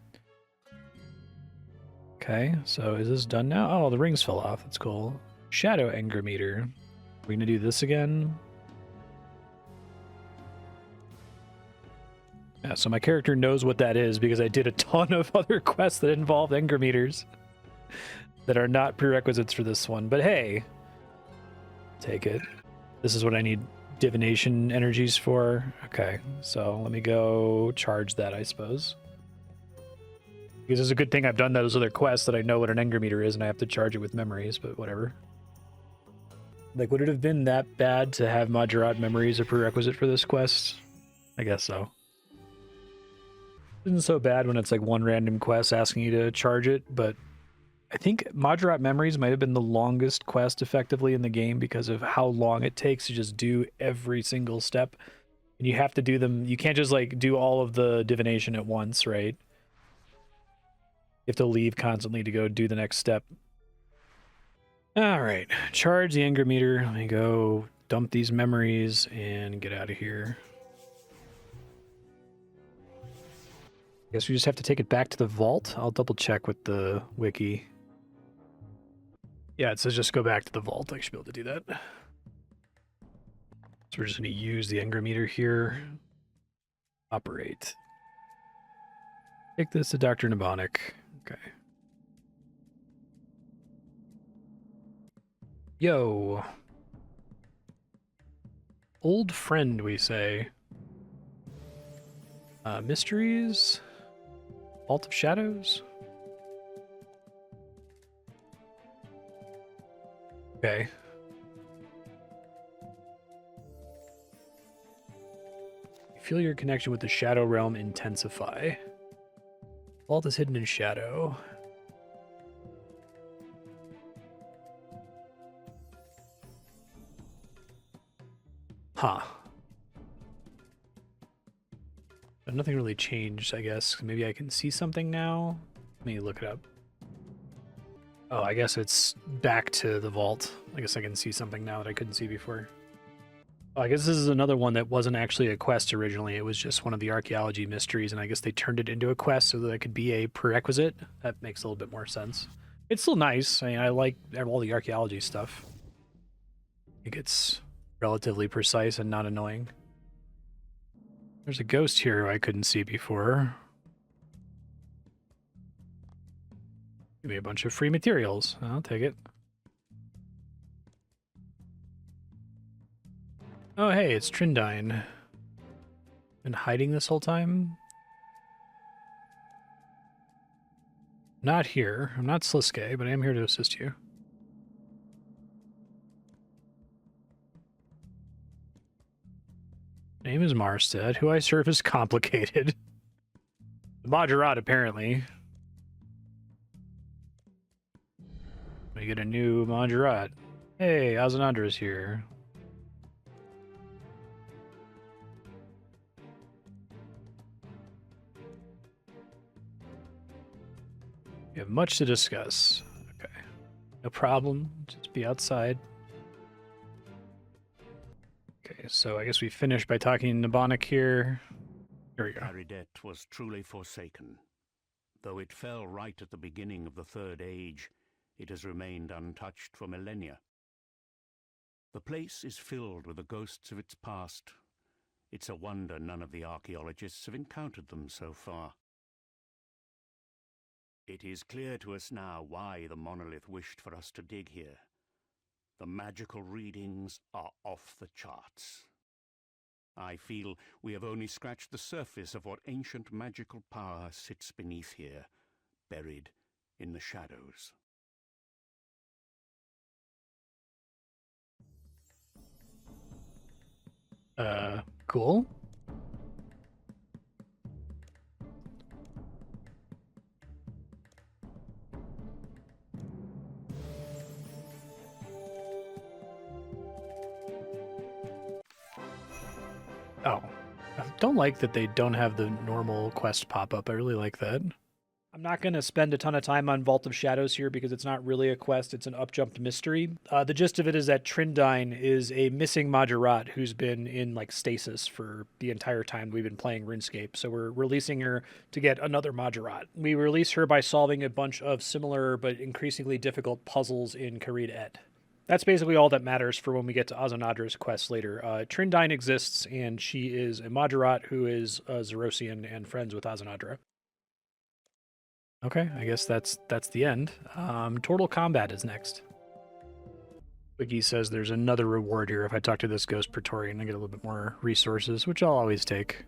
Okay, so is this done now? Oh, the rings fell off. That's cool. Shadow anger meter. We're gonna do this again. Yeah, so my character knows what that is because I did a ton of other quests that involved anger meters that are not prerequisites for this one. But hey, take it. This is what I need divination energies for. Okay, so let me go charge that, I suppose. Because it's a good thing I've done those other quests that I know what an anger meter is and I have to charge it with memories, but whatever. Like, would it have been that bad to have Majorat memories a prerequisite for this quest? I guess so. Isn't so bad when it's like one random quest asking you to charge it, but I think Majorat Memories might have been the longest quest effectively in the game because of how long it takes to just do every single step. And you have to do them, you can't just like do all of the divination at once, right? You have to leave constantly to go do the next step. All right, charge the anger meter. Let me go dump these memories and get out of here. Guess we just have to take it back to the vault. I'll double check with the wiki. Yeah, it says just go back to the vault. I should be able to do that. So we're just going to use the anger meter here. Operate. Take this to Dr. Nabonic. Okay. Yo. Old friend, we say. Mysteries? Vault of Shadows? Okay. Feel your connection with the Shadow Realm intensify. Vault is hidden in shadow. Huh. But nothing really changed, I guess. Maybe I can see something now? Let me look it up. Oh, I guess it's back to the vault. I guess I can see something now that I couldn't see before. Oh, I guess this is another one that wasn't actually a quest originally. It was just one of the archaeology mysteries, and I guess they turned it into a quest so that it could be a prerequisite. That makes a little bit more sense. It's still nice. I mean, I like all the archaeology stuff. I think it's relatively precise and not annoying. There's a ghost here who I couldn't see before. Give me a bunch of free materials. I'll take it. Oh, hey, it's Trindine. Been hiding this whole time? Not here. I'm not Sliske, but I am here to assist you. Name is Marstead. Who I serve is complicated. The Majorat, apparently. We get a new Majorat. Hey, Azanandra's here. We have much to discuss. Okay. No problem. Just be outside. Okay, so I guess we finished by talking to Nabonic here. Here we go. Aridet was truly forsaken. Though it fell right at the beginning of the Third Age, it has remained untouched for millennia. The place is filled with the ghosts of its past. It's a wonder none of the archaeologists have encountered them so far. It is clear to us now why the monolith wished for us to dig here. The magical readings are off the charts. I feel we have only scratched the surface of what ancient magical power sits beneath here, buried in the shadows. Cool. Oh, I don't like that they don't have the normal quest pop up. I really like that. I'm not going to spend a ton of time on Vault of Shadows here because it's not really a quest. It's an up-jumped mystery. The gist of it is that Trindine is a missing Majorat who's been in like stasis for the entire time we've been playing RuneScape. So we're releasing her to get another Majorat. We release her by solving a bunch of similar but increasingly difficult puzzles in Karid Ed. That's basically all that matters for when we get to Azonadra's quest later. Trindine exists, and she is a Majorat who is a Zerosian and friends with Azonadra. Okay, I guess that's the end. Tortle Combat is next. Wiki says there's another reward here if I talk to this Ghost Praetorian and get a little bit more resources, which I'll always take.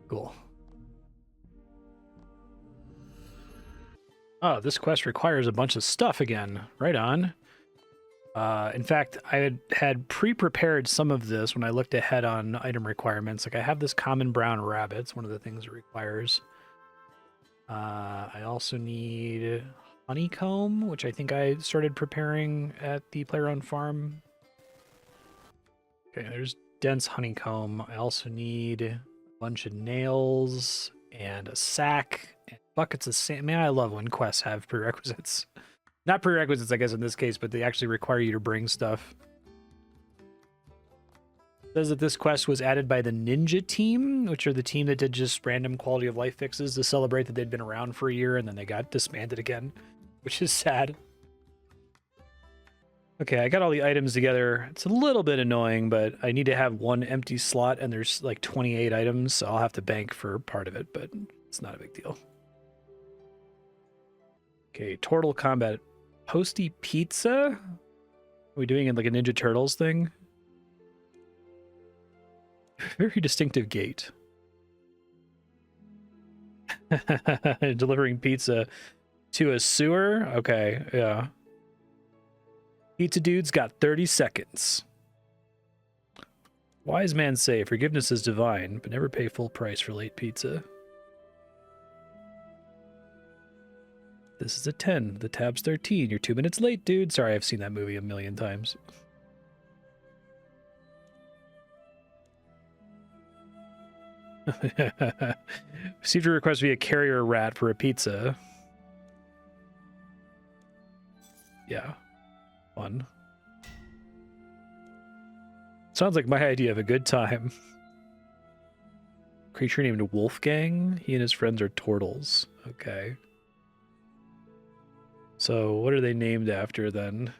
Cool. Oh, this quest requires a bunch of stuff again. Right on. In fact, I had pre-prepared some of this when I looked ahead on item requirements. Like I have this common brown rabbit. It's one of the things it requires. I also need honeycomb, which I think I started preparing at the player-owned farm. Okay, there's dense honeycomb. I also need a bunch of nails and a sack and buckets of sand. Man, I love when quests have prerequisites. Not prerequisites, I guess, in this case, but they actually require you to bring stuff. It says that this quest was added by the Ninja team, which are the team that did just random quality of life fixes to celebrate that they'd been around for a year and then they got disbanded again, which is sad. Okay, I got all the items together. It's a little bit annoying, but I need to have one empty slot and there's like 28 items, so I'll have to bank for part of it, but it's not a big deal. Okay, Tortle Combat. Posty Pizza? Are we doing it like a Ninja Turtles thing? Very distinctive gait. Delivering pizza to a sewer? Okay, yeah. Pizza dude's got 30 seconds. Wise man say, forgiveness is divine, but never pay full price for late pizza. This is a 10. The tab's 13. You're 2 minutes late, dude. Sorry, I've seen that movie a million times. Received a request via carrier rat for a pizza. Yeah. Fun. Sounds like my idea of a good time. Creature named Wolfgang. He and his friends are Tortles. Okay. So, what are they named after then?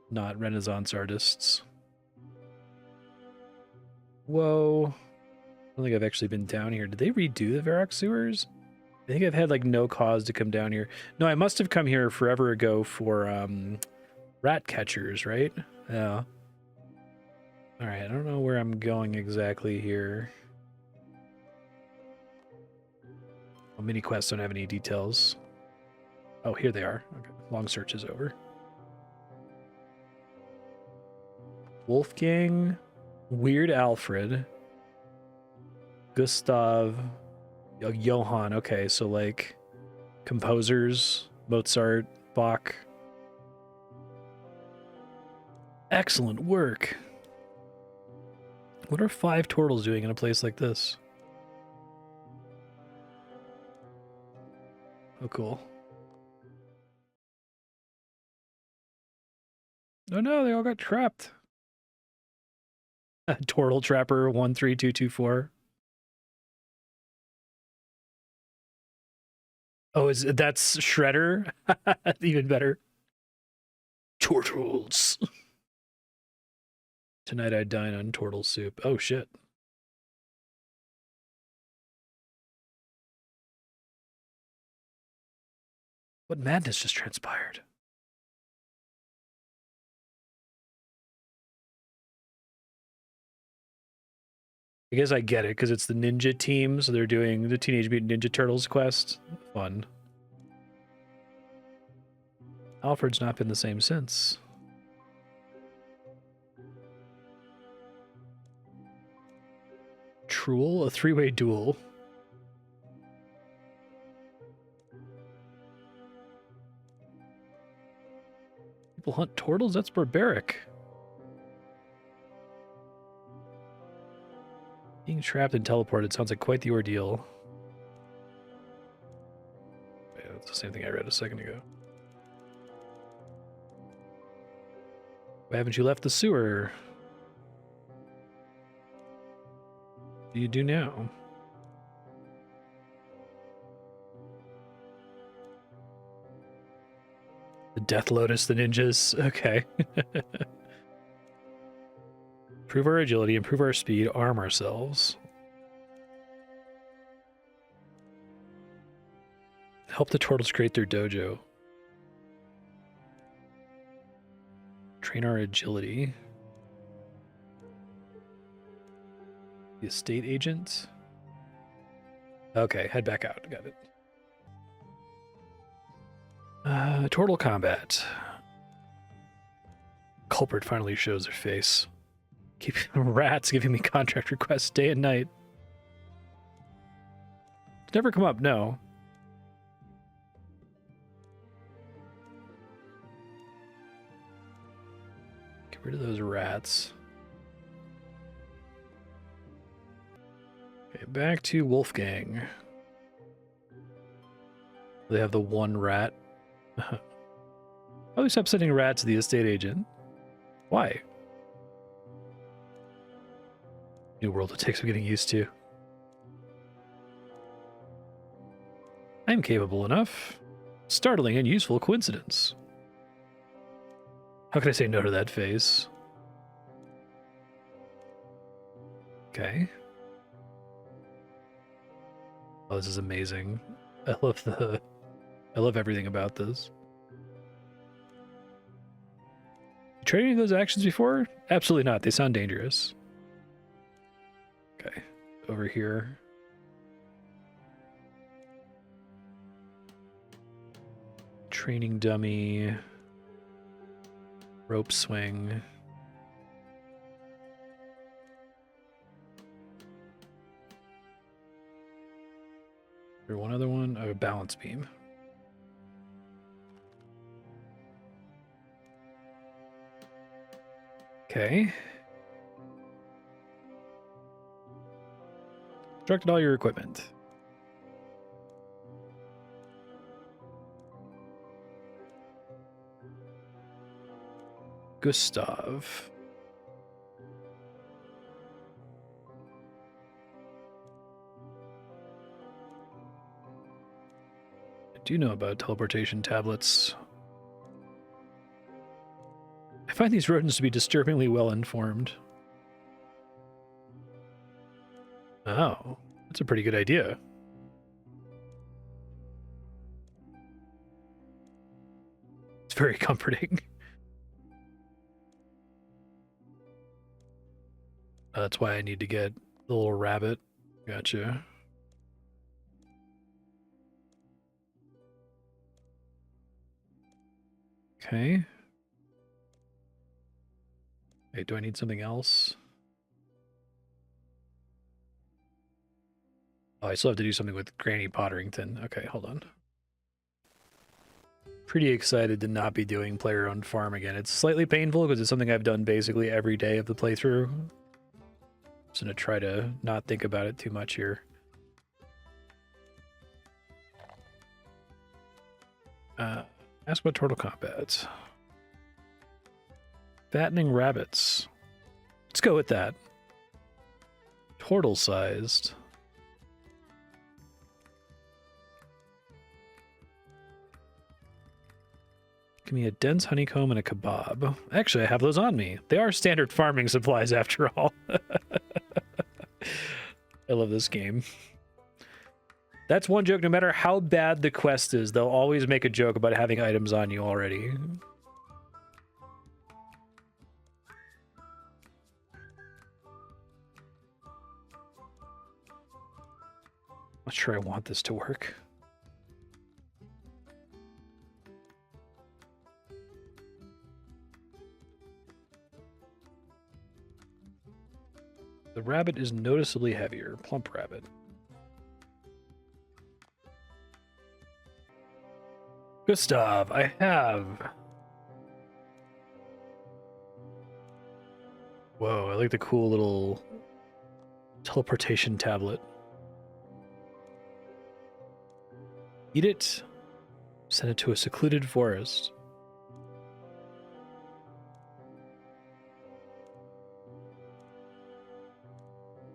Not Renaissance artists. Whoa. I don't think I've actually been down here. Did they redo the Varrock sewers? I think I've had like no cause to come down here. No, I must have come here forever ago for rat catchers, right? Yeah. Alright, I don't know where I'm going exactly here. MiniQuests don't have any details. Oh, here they are. Okay. Long search is over. Wolfgang, Weird Alfred, Gustav, Johann. Okay, so like composers, Mozart, Bach. Excellent work. What are 5 turtles doing in a place like this? Oh, cool. Oh no, they all got trapped. Tortle Trapper 13224. Oh, that's Shredder? Even better. Turtles. Tonight I dine on turtle soup. Oh shit. What madness just transpired? I guess I get it, because it's the ninja team, so they're doing the Teenage Mutant Ninja Turtles quest. Fun. Alfred's not been the same since. Truel? A 3-way duel. People hunt turtles? That's barbaric. Being trapped and teleported sounds like quite the ordeal. Yeah, that's the same thing I read a second ago. Why haven't you left the sewer? What do you do now? The Death Lotus, the ninjas. Okay. Improve our agility, improve our speed, arm ourselves. Help the turtles create their dojo. Train our agility. The estate agent. Okay, head back out. Got it. Tortle combat. Culprit finally shows their face. Keep rats giving me contract requests day and night. It's never come up, no. Get rid of those rats. Okay, back to Wolfgang. They have the one rat. Probably stop sending rats to the estate agent. Why? New world, it takes some getting used to. I'm capable enough. Startling and useful coincidence. How can I say no to that face? Okay. Oh, this is amazing. I love everything about this. You tried any of those actions before? Absolutely not. They sound dangerous. Okay, over here. Training dummy. Rope swing. Is there one other one? Oh, balance beam. Okay. Constructed all your equipment. Gustav. I do know about teleportation tablets. I find these rodents to be disturbingly well informed. Oh, that's a pretty good idea. It's very comforting. That's why I need to get the little rabbit. Gotcha. Okay. Wait, do I need something else? Oh, I still have to do something with Granny Potterington. Okay, hold on. Pretty excited to not be doing player-owned farm again. It's slightly painful because it's something I've done basically every day of the playthrough. Just gonna try to not think about it too much here. Ask about turtle combat. Fattening rabbits. Let's go with that. Tortle-sized. Give me a dense honeycomb and a kebab. Actually, I have those on me. They are standard farming supplies after all. I love this game. That's one joke. No matter how bad the quest is, they'll always make a joke about having items on you already. Not sure I want this to work. The rabbit is noticeably heavier. Plump rabbit. Gustav, I have. Whoa, I like the cool little Teleportation tablet. Eat it. Send it to a secluded forest.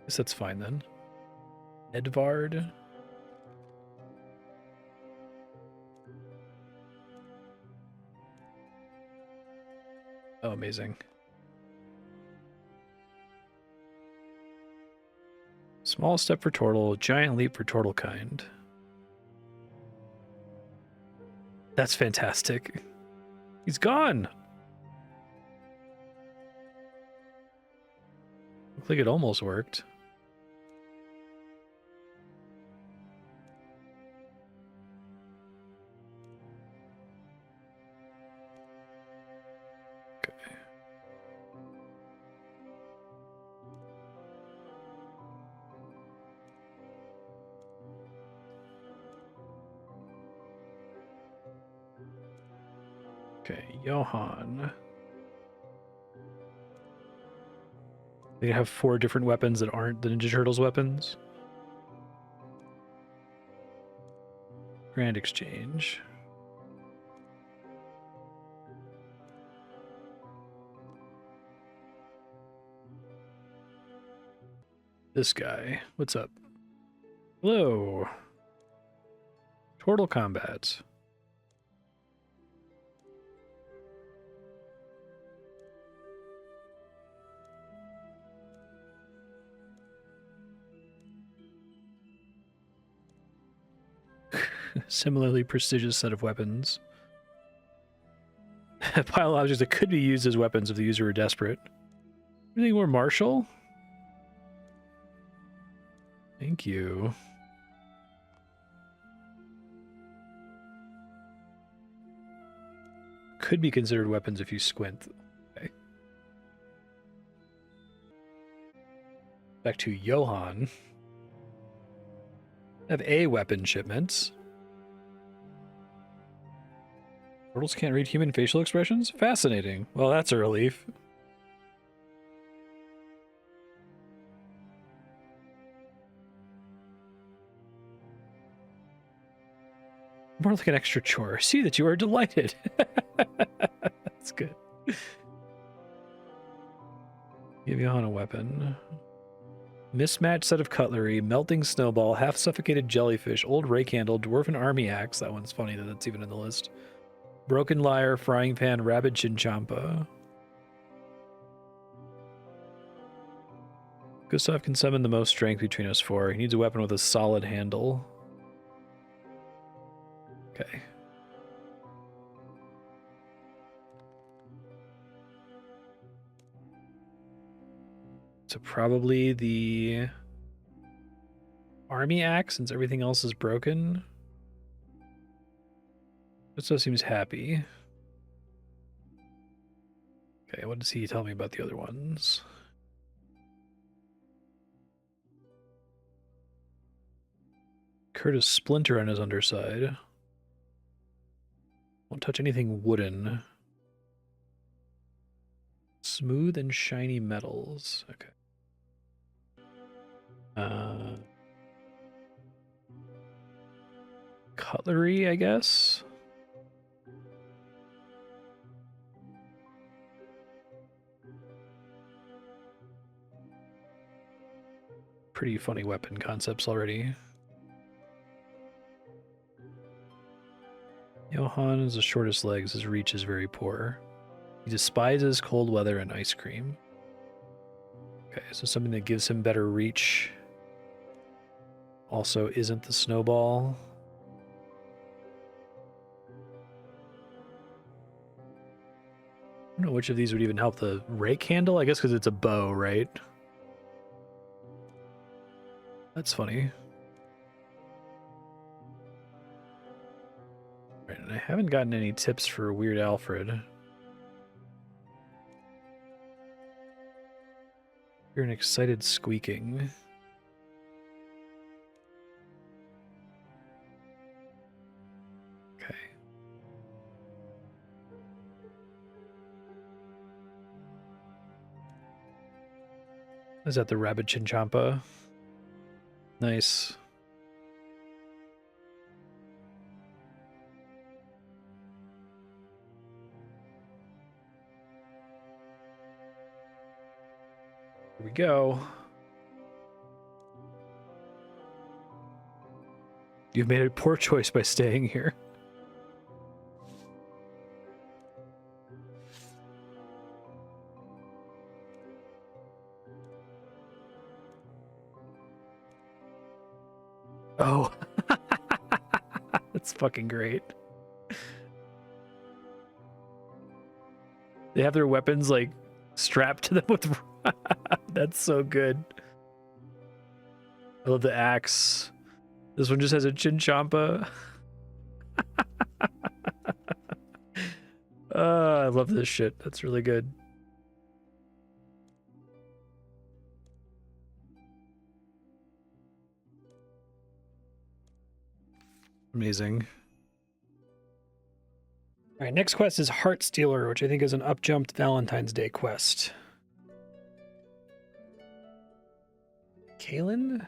Guess that's fine then. Edvard. Oh, amazing. Small step for Tortle, giant leap for Tortle kind. That's fantastic. He's gone. Looks like it almost worked. Okay, Johan. They have 4 different weapons that aren't the Ninja Turtles weapons. Grand exchange. This guy. What's up? Hello. Tortle combat. Similarly prestigious set of weapons. A pile of objects that could be used as weapons if the user were desperate. Anything more martial? Thank you. Could be considered weapons if you squint. Okay. Back to Johan. Have a weapon shipments. Turtles can't read human facial expressions? Fascinating. Well, that's a relief. More like an extra chore. See that you are delighted. That's good. Give Johan a weapon. Mismatched set of cutlery, melting snowball, half-suffocated jellyfish, old rake handle, dwarven army axe. That one's funny that that's even in the list. Broken lyre, frying pan, rabid chinchampa. Gustav can summon the most strength between us 4. He needs a weapon with a solid handle. Okay. So probably the army axe, since everything else is broken. Gustav seems happy. Okay, what does he tell me about the other ones? Curtis splinter on his underside. Won't touch anything wooden. Smooth and shiny metals. Okay. Cutlery, I guess. Pretty funny weapon concepts already. Johan is the shortest legs. His reach is very poor. He despises cold weather and ice cream. Okay, so something that gives him better reach also isn't the snowball. I don't know which of these would even help. The rake handle? I guess because it's a bow, right? That's funny. Right, and I haven't gotten any tips for Weird Alfred. You're an excited squeaking. Okay. Is that the rabbit chinchampa? Nice. Here we go. You've made a poor choice by staying here. Oh. That's fucking great. They have their weapons like strapped to them with that's so good. I love the axe. This one just has a chinchompa. I love this shit. That's really good. Amazing. All right, next quest is Heartstealer, which I think is an up-jumped Valentine's Day quest. Kaelin?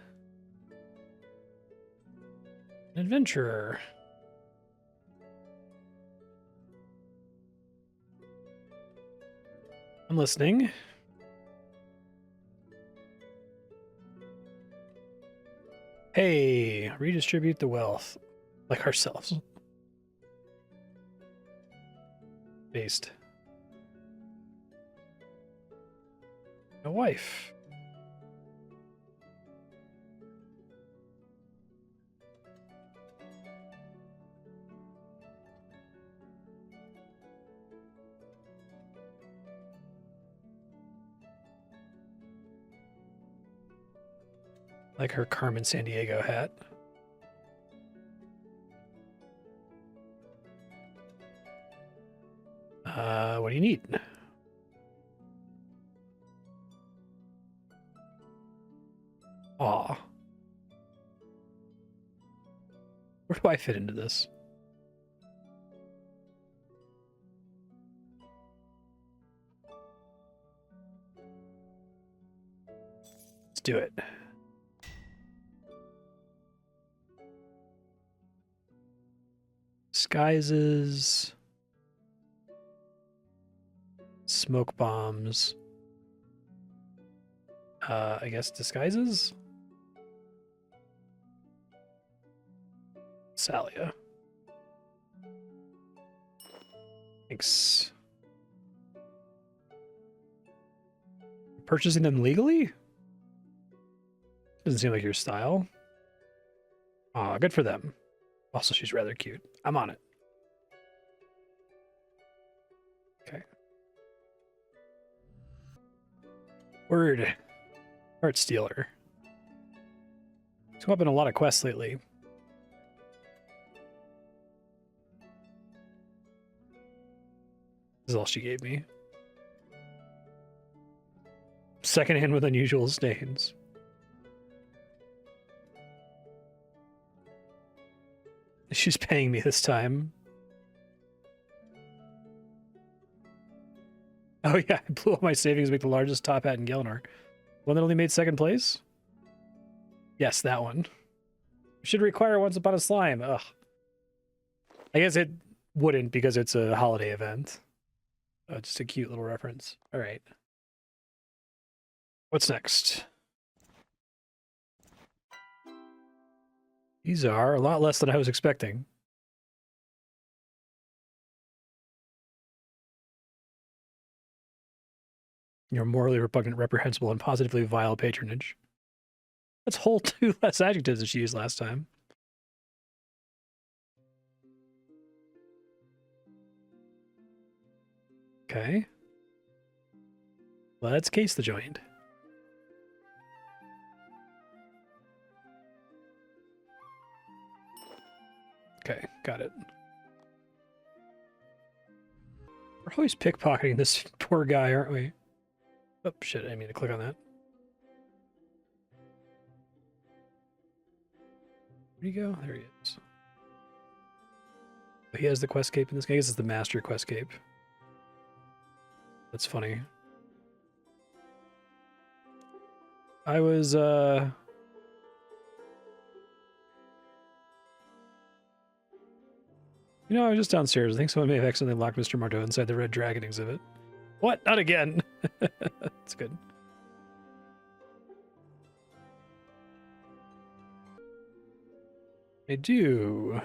An adventurer. I'm listening. Hey, redistribute the wealth. Like ourselves. Based. A wife. Like her Carmen Sandiego hat. What do you need? Aw. Where do I fit into this? Let's do it. Disguises. Smoke bombs. I guess disguises? Salia. Thanks. Purchasing them legally? Doesn't seem like your style. Aw, good for them. Also, she's rather cute. I'm on it. Okay. Word. Heartstealer. He's come up in a lot of quests lately. This is all she gave me. Secondhand with unusual stains. She's paying me this time. Oh yeah, I blew up my savings to make the largest top hat in Gelnor. One that only made second place? Yes, that one. Should require Once Upon a Slime. Ugh. I guess it wouldn't because it's a holiday event. Just a cute little reference. All right. What's next? These are a lot less than I was expecting. Your morally repugnant, reprehensible, and positively vile patronage. That's whole 2 less adjectives that she used last time. Okay. Let's case the joint. Okay, got it. We're always pickpocketing this poor guy, aren't we? Oh, shit, I didn't mean to click on that. Where'd he go? There he is. He has the questcape in this game. I guess it's the master questcape. That's funny. I was, You know, I was just downstairs. I think someone may have accidentally locked Mr. Marteau inside the Red Dragon exhibit. What? Not again. That's good. I do.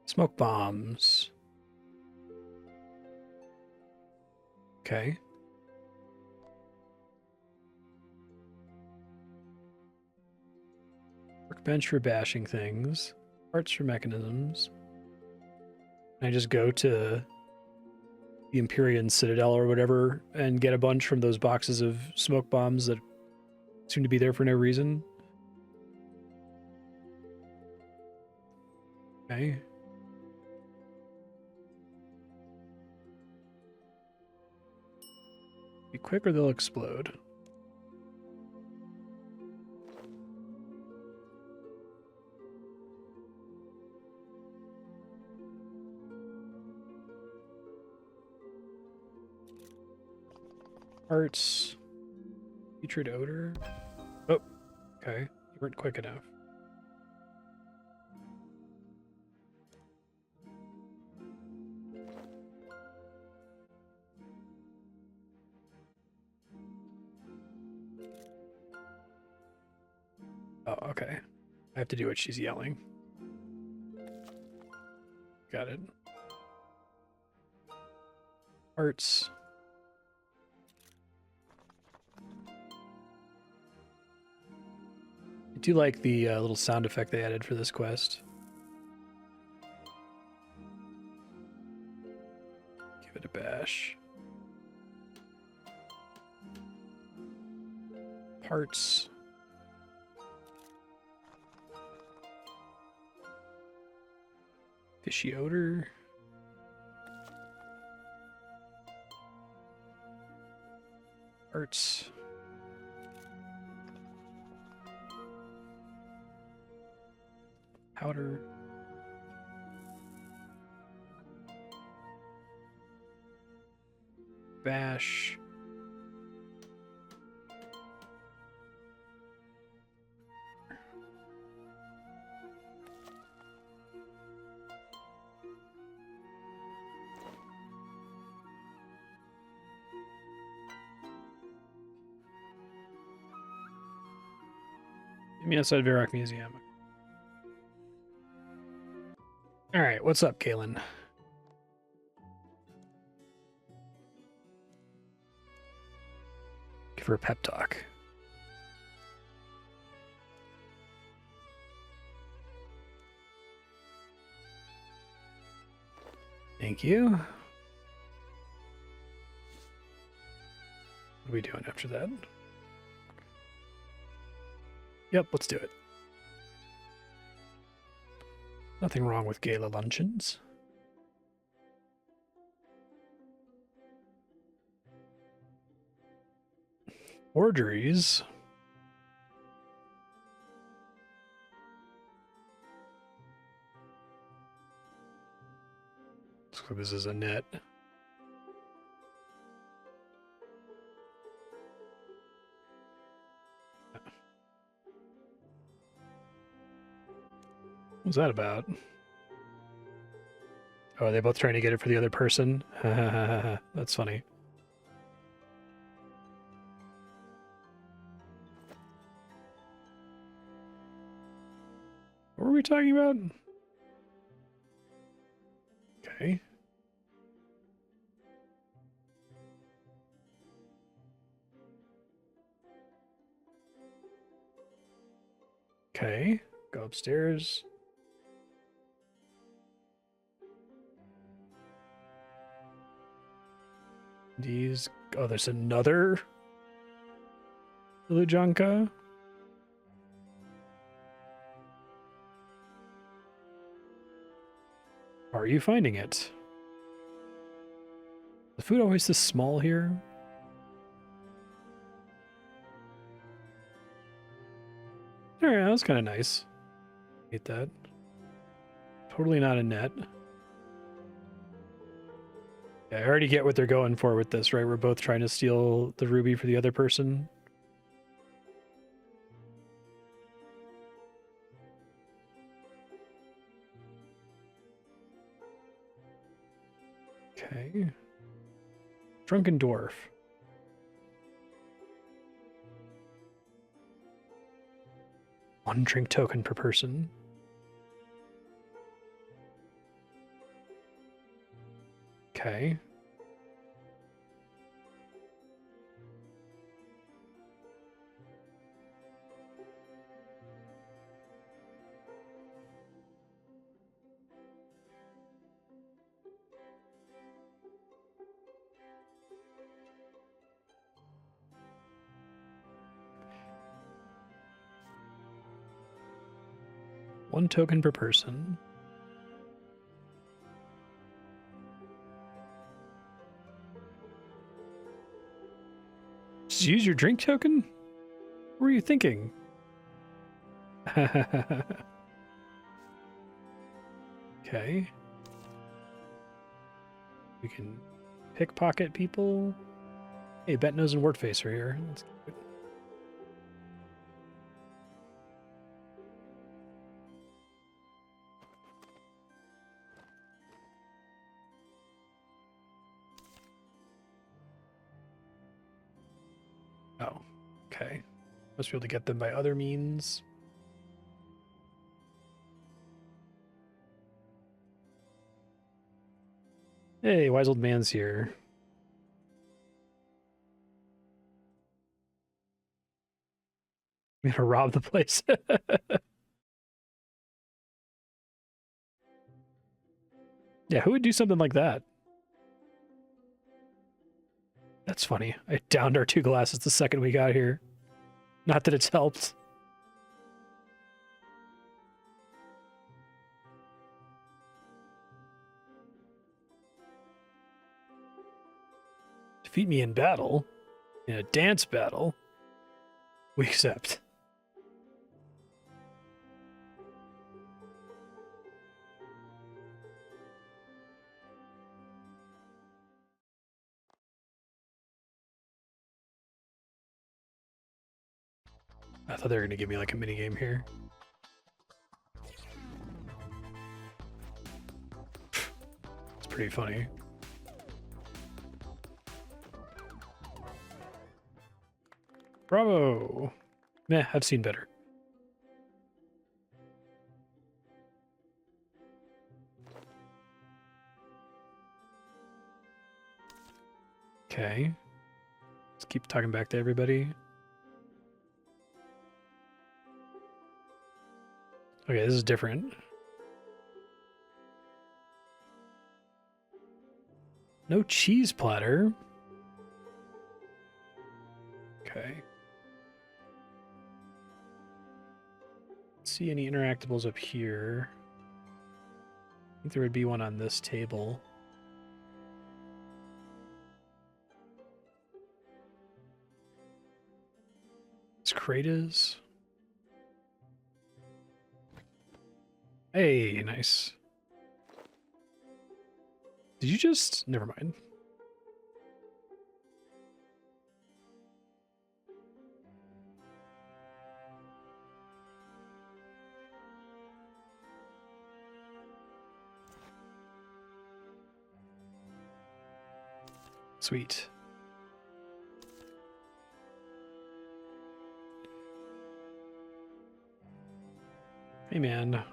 Smoke bombs. Okay. Workbench for bashing things. Parts for mechanisms. Can I just go to the Empyrean Citadel or whatever and get a bunch from those boxes of smoke bombs that seem to be there for no reason? Okay. Be quick or they'll explode. Arts. Featured odor. Oh, okay. You weren't quick enough. Oh, okay. I have to do what she's yelling. Got it. Arts. I do like the little sound effect they added for this quest. Give it a bash. Parts. Fishy odor. Parts. Powder. Bash. Meet me outside Varrock Museum. All right, what's up, Kaylin? Give her a pep talk. Thank you. What are we doing after that? Yep, let's do it. Nothing wrong with gala luncheons. Forgeries. So this is a net. What's that about? Oh, are they both trying to get it for the other person? That's funny. What were we talking about? Okay. Okay. Go upstairs. These. Oh, there's another Lujanka. Are you finding it? The food always this small here? Alright, that was kind of nice. Hate that. Totally not a net. Yeah, I already get what they're going for with this, right? We're both trying to steal the ruby for the other person. Okay. Drunken dwarf. One drink token per person. Okay. One token per person. Just use your drink token? What were you thinking? Okay. We can pickpocket people. Hey, Betnose and Wordface are here. That's good. Oh, okay. Must be able to get them by other means. Hey, wise old man's here. I'm gonna rob the place. Yeah, who would do something like that? That's funny. I downed our 2 glasses the second we got here. Not that it's helped. Defeat me in battle? In a dance battle? We accept. I thought they were going to give me like a mini game here. It's pretty funny. Bravo! Meh, I've seen better. Okay. Let's keep talking back to everybody. Okay, this is different. No cheese platter. Okay. Let's see any interactables up here. I think there would be one on this table. This crate is. Hey, nice. Did you just... Never mind. Sweet. Hey, man.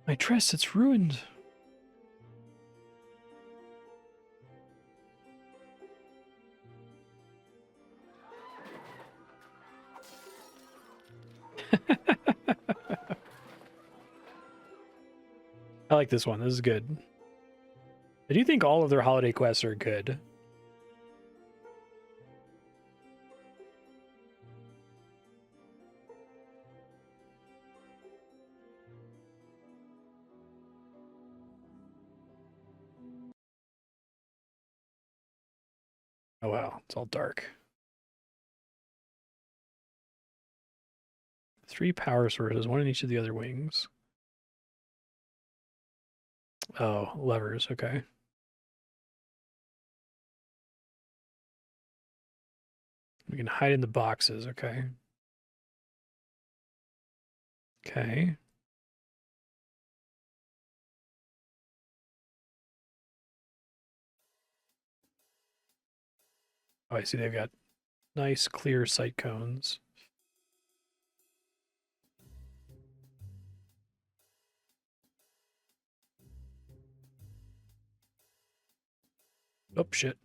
My dress, it's ruined. I like this one. This is good. I do think all of their holiday quests are good. Oh wow, it's all dark. 3 power sources, 1 in each of the other wings. Oh, levers, okay. We can hide in the boxes, okay. Okay. Oh, I see they've got nice clear sight cones. Oh, shit.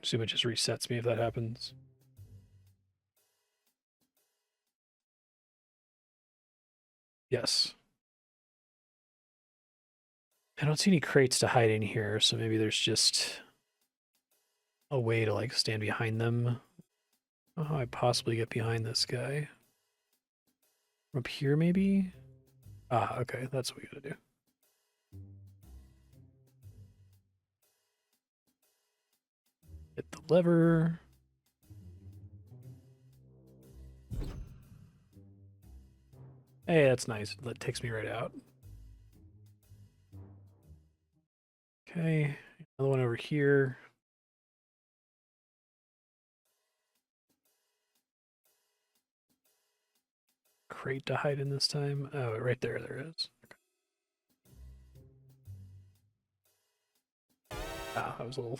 Assume it just resets me if that happens. Yes. I don't see any crates to hide in here, so maybe there's just a way to, like, stand behind them. Oh, how I possibly get behind this guy. Up here, maybe? Ah, okay, that's what we gotta do. Hit the lever. Hey, that's nice. That takes me right out. Okay, another one over here. Crate to hide in this time. Oh, right there, there is. Okay. Ah, that was a little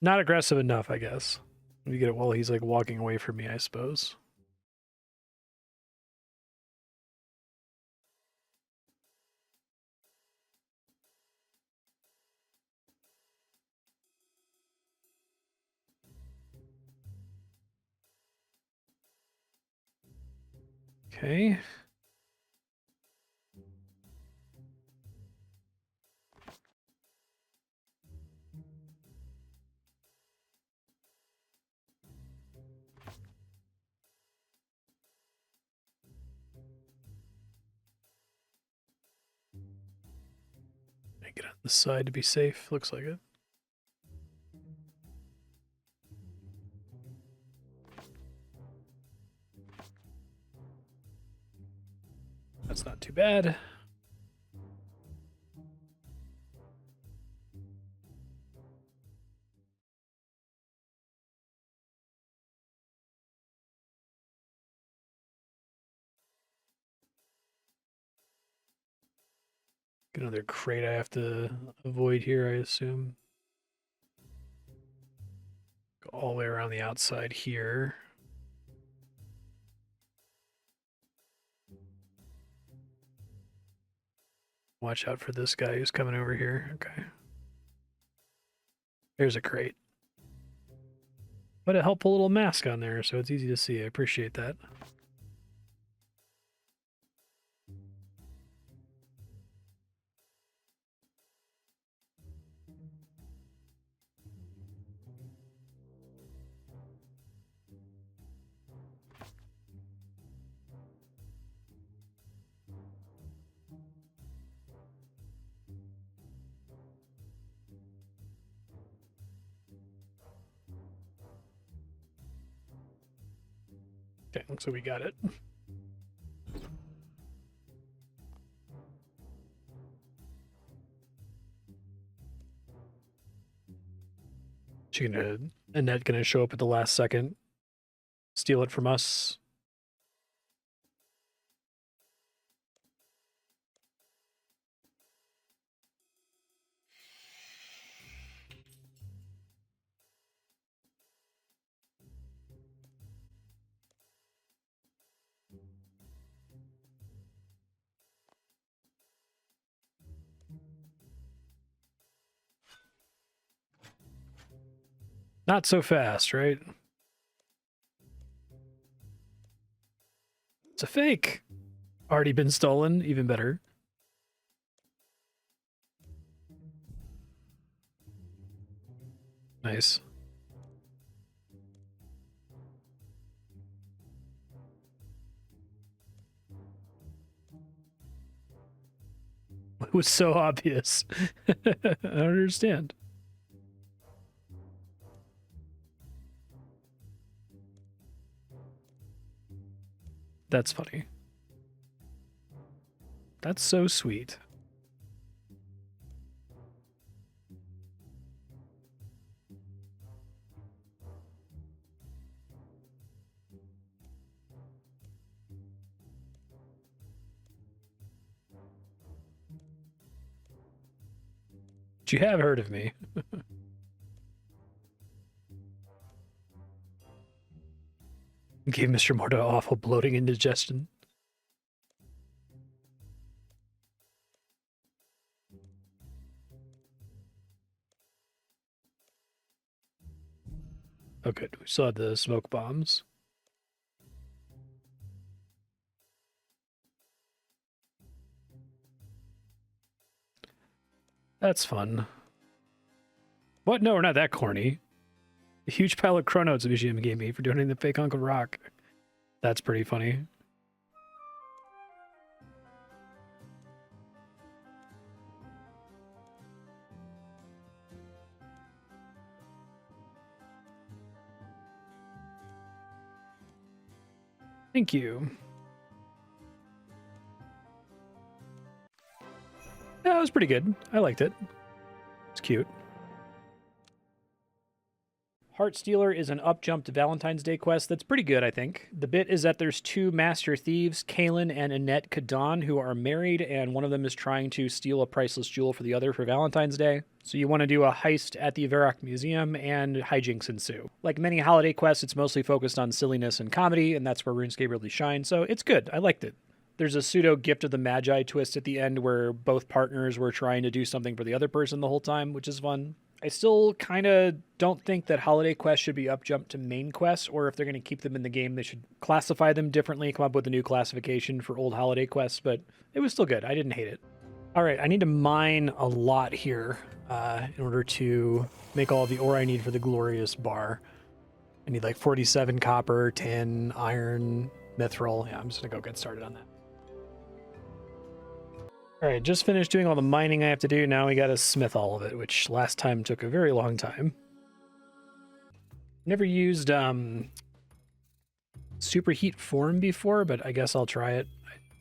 not aggressive enough, I guess. You get it while he's like walking away from me, I suppose. Okay. Get on the side to be safe. Looks like it. That's not too bad. Another crate I have to avoid here, I assume. Go all the way around the outside here. Watch out for this guy who's coming over here. Okay. There's a crate. But a helpful little mask on there, so it's easy to see. I appreciate that. Okay, so we got it. Annette gonna show up at the last second, steal it from us. Not so fast, right? It's a fake. Already been stolen, even better. Nice. It was so obvious. I don't understand. That's funny. That's so sweet. But you have heard of me. Gave Mr. Morta awful bloating and indigestion. Oh, good. We saw the smoke bombs. That's fun. What? No, we're not that corny. A huge pile of chronotes MGM gave me for donating the fake Uncle Rock. That's pretty funny. Thank you. Yeah, it was pretty good. I liked it. It's cute. Heartstealer is an up-jumped Valentine's Day quest that's pretty good, I think. The bit is that there's two master thieves, Kaelin and Annette Kadan, who are married, and one of them is trying to steal a priceless jewel for the other for Valentine's Day. So you want to do a heist at the Varrock Museum, and hijinks ensue. Like many holiday quests, it's mostly focused on silliness and comedy, and that's where RuneScape really shines, so it's good. I liked it. There's a pseudo gift of the Magi twist at the end where both partners were trying to do something for the other person the whole time, which is fun. I still kind of don't think that holiday quests should be up-jumped to main quests, or if they're going to keep them in the game, they should classify them differently, come up with a new classification for old holiday quests, but it was still good. I didn't hate it. All right, I need to mine a lot here in order to make all the ore I need for the glorious bar. I need like 47 copper, 10 iron, mithril. Yeah, I'm just going to go get started on that. All right, just finished doing all the mining I have to do. Now we got to smith all of it, which last time took a very long time. Never used superheat form before, but I guess I'll try it.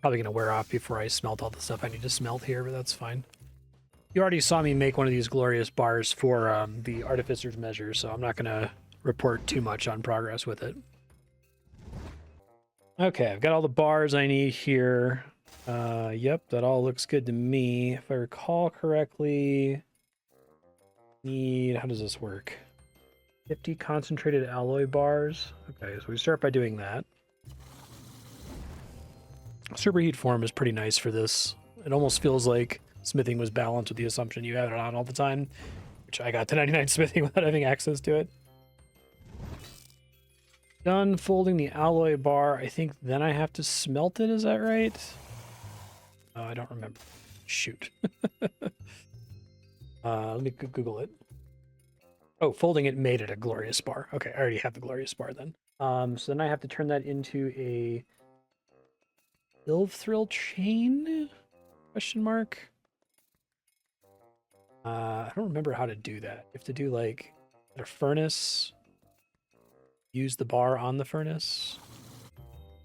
Probably going to wear off before I smelt all the stuff I need to smelt here, but that's fine. You already saw me make one of these glorious bars for the Artificer's Measure, so I'm not going to report too much on progress with it. Okay, I've got all the bars I need here. Yep, that all looks good to me. If I recall correctly, how does this work? 50 concentrated alloy bars. Okay, so we start by doing that. Superheat form is pretty nice for this. It almost feels like smithing was balanced with the assumption you had it on all the time, which I got to 99 smithing without having access to it. Done folding the alloy bar. I think then I have to smelt it, is that right? Oh, I don't remember. Shoot. Let me Google it. Oh, folding it made it a glorious bar. Okay, I already have the glorious bar then. So then I have to turn that into a Thrill chain? Question mark. I don't remember how to do that. You have to do like a furnace. Use the bar on the furnace.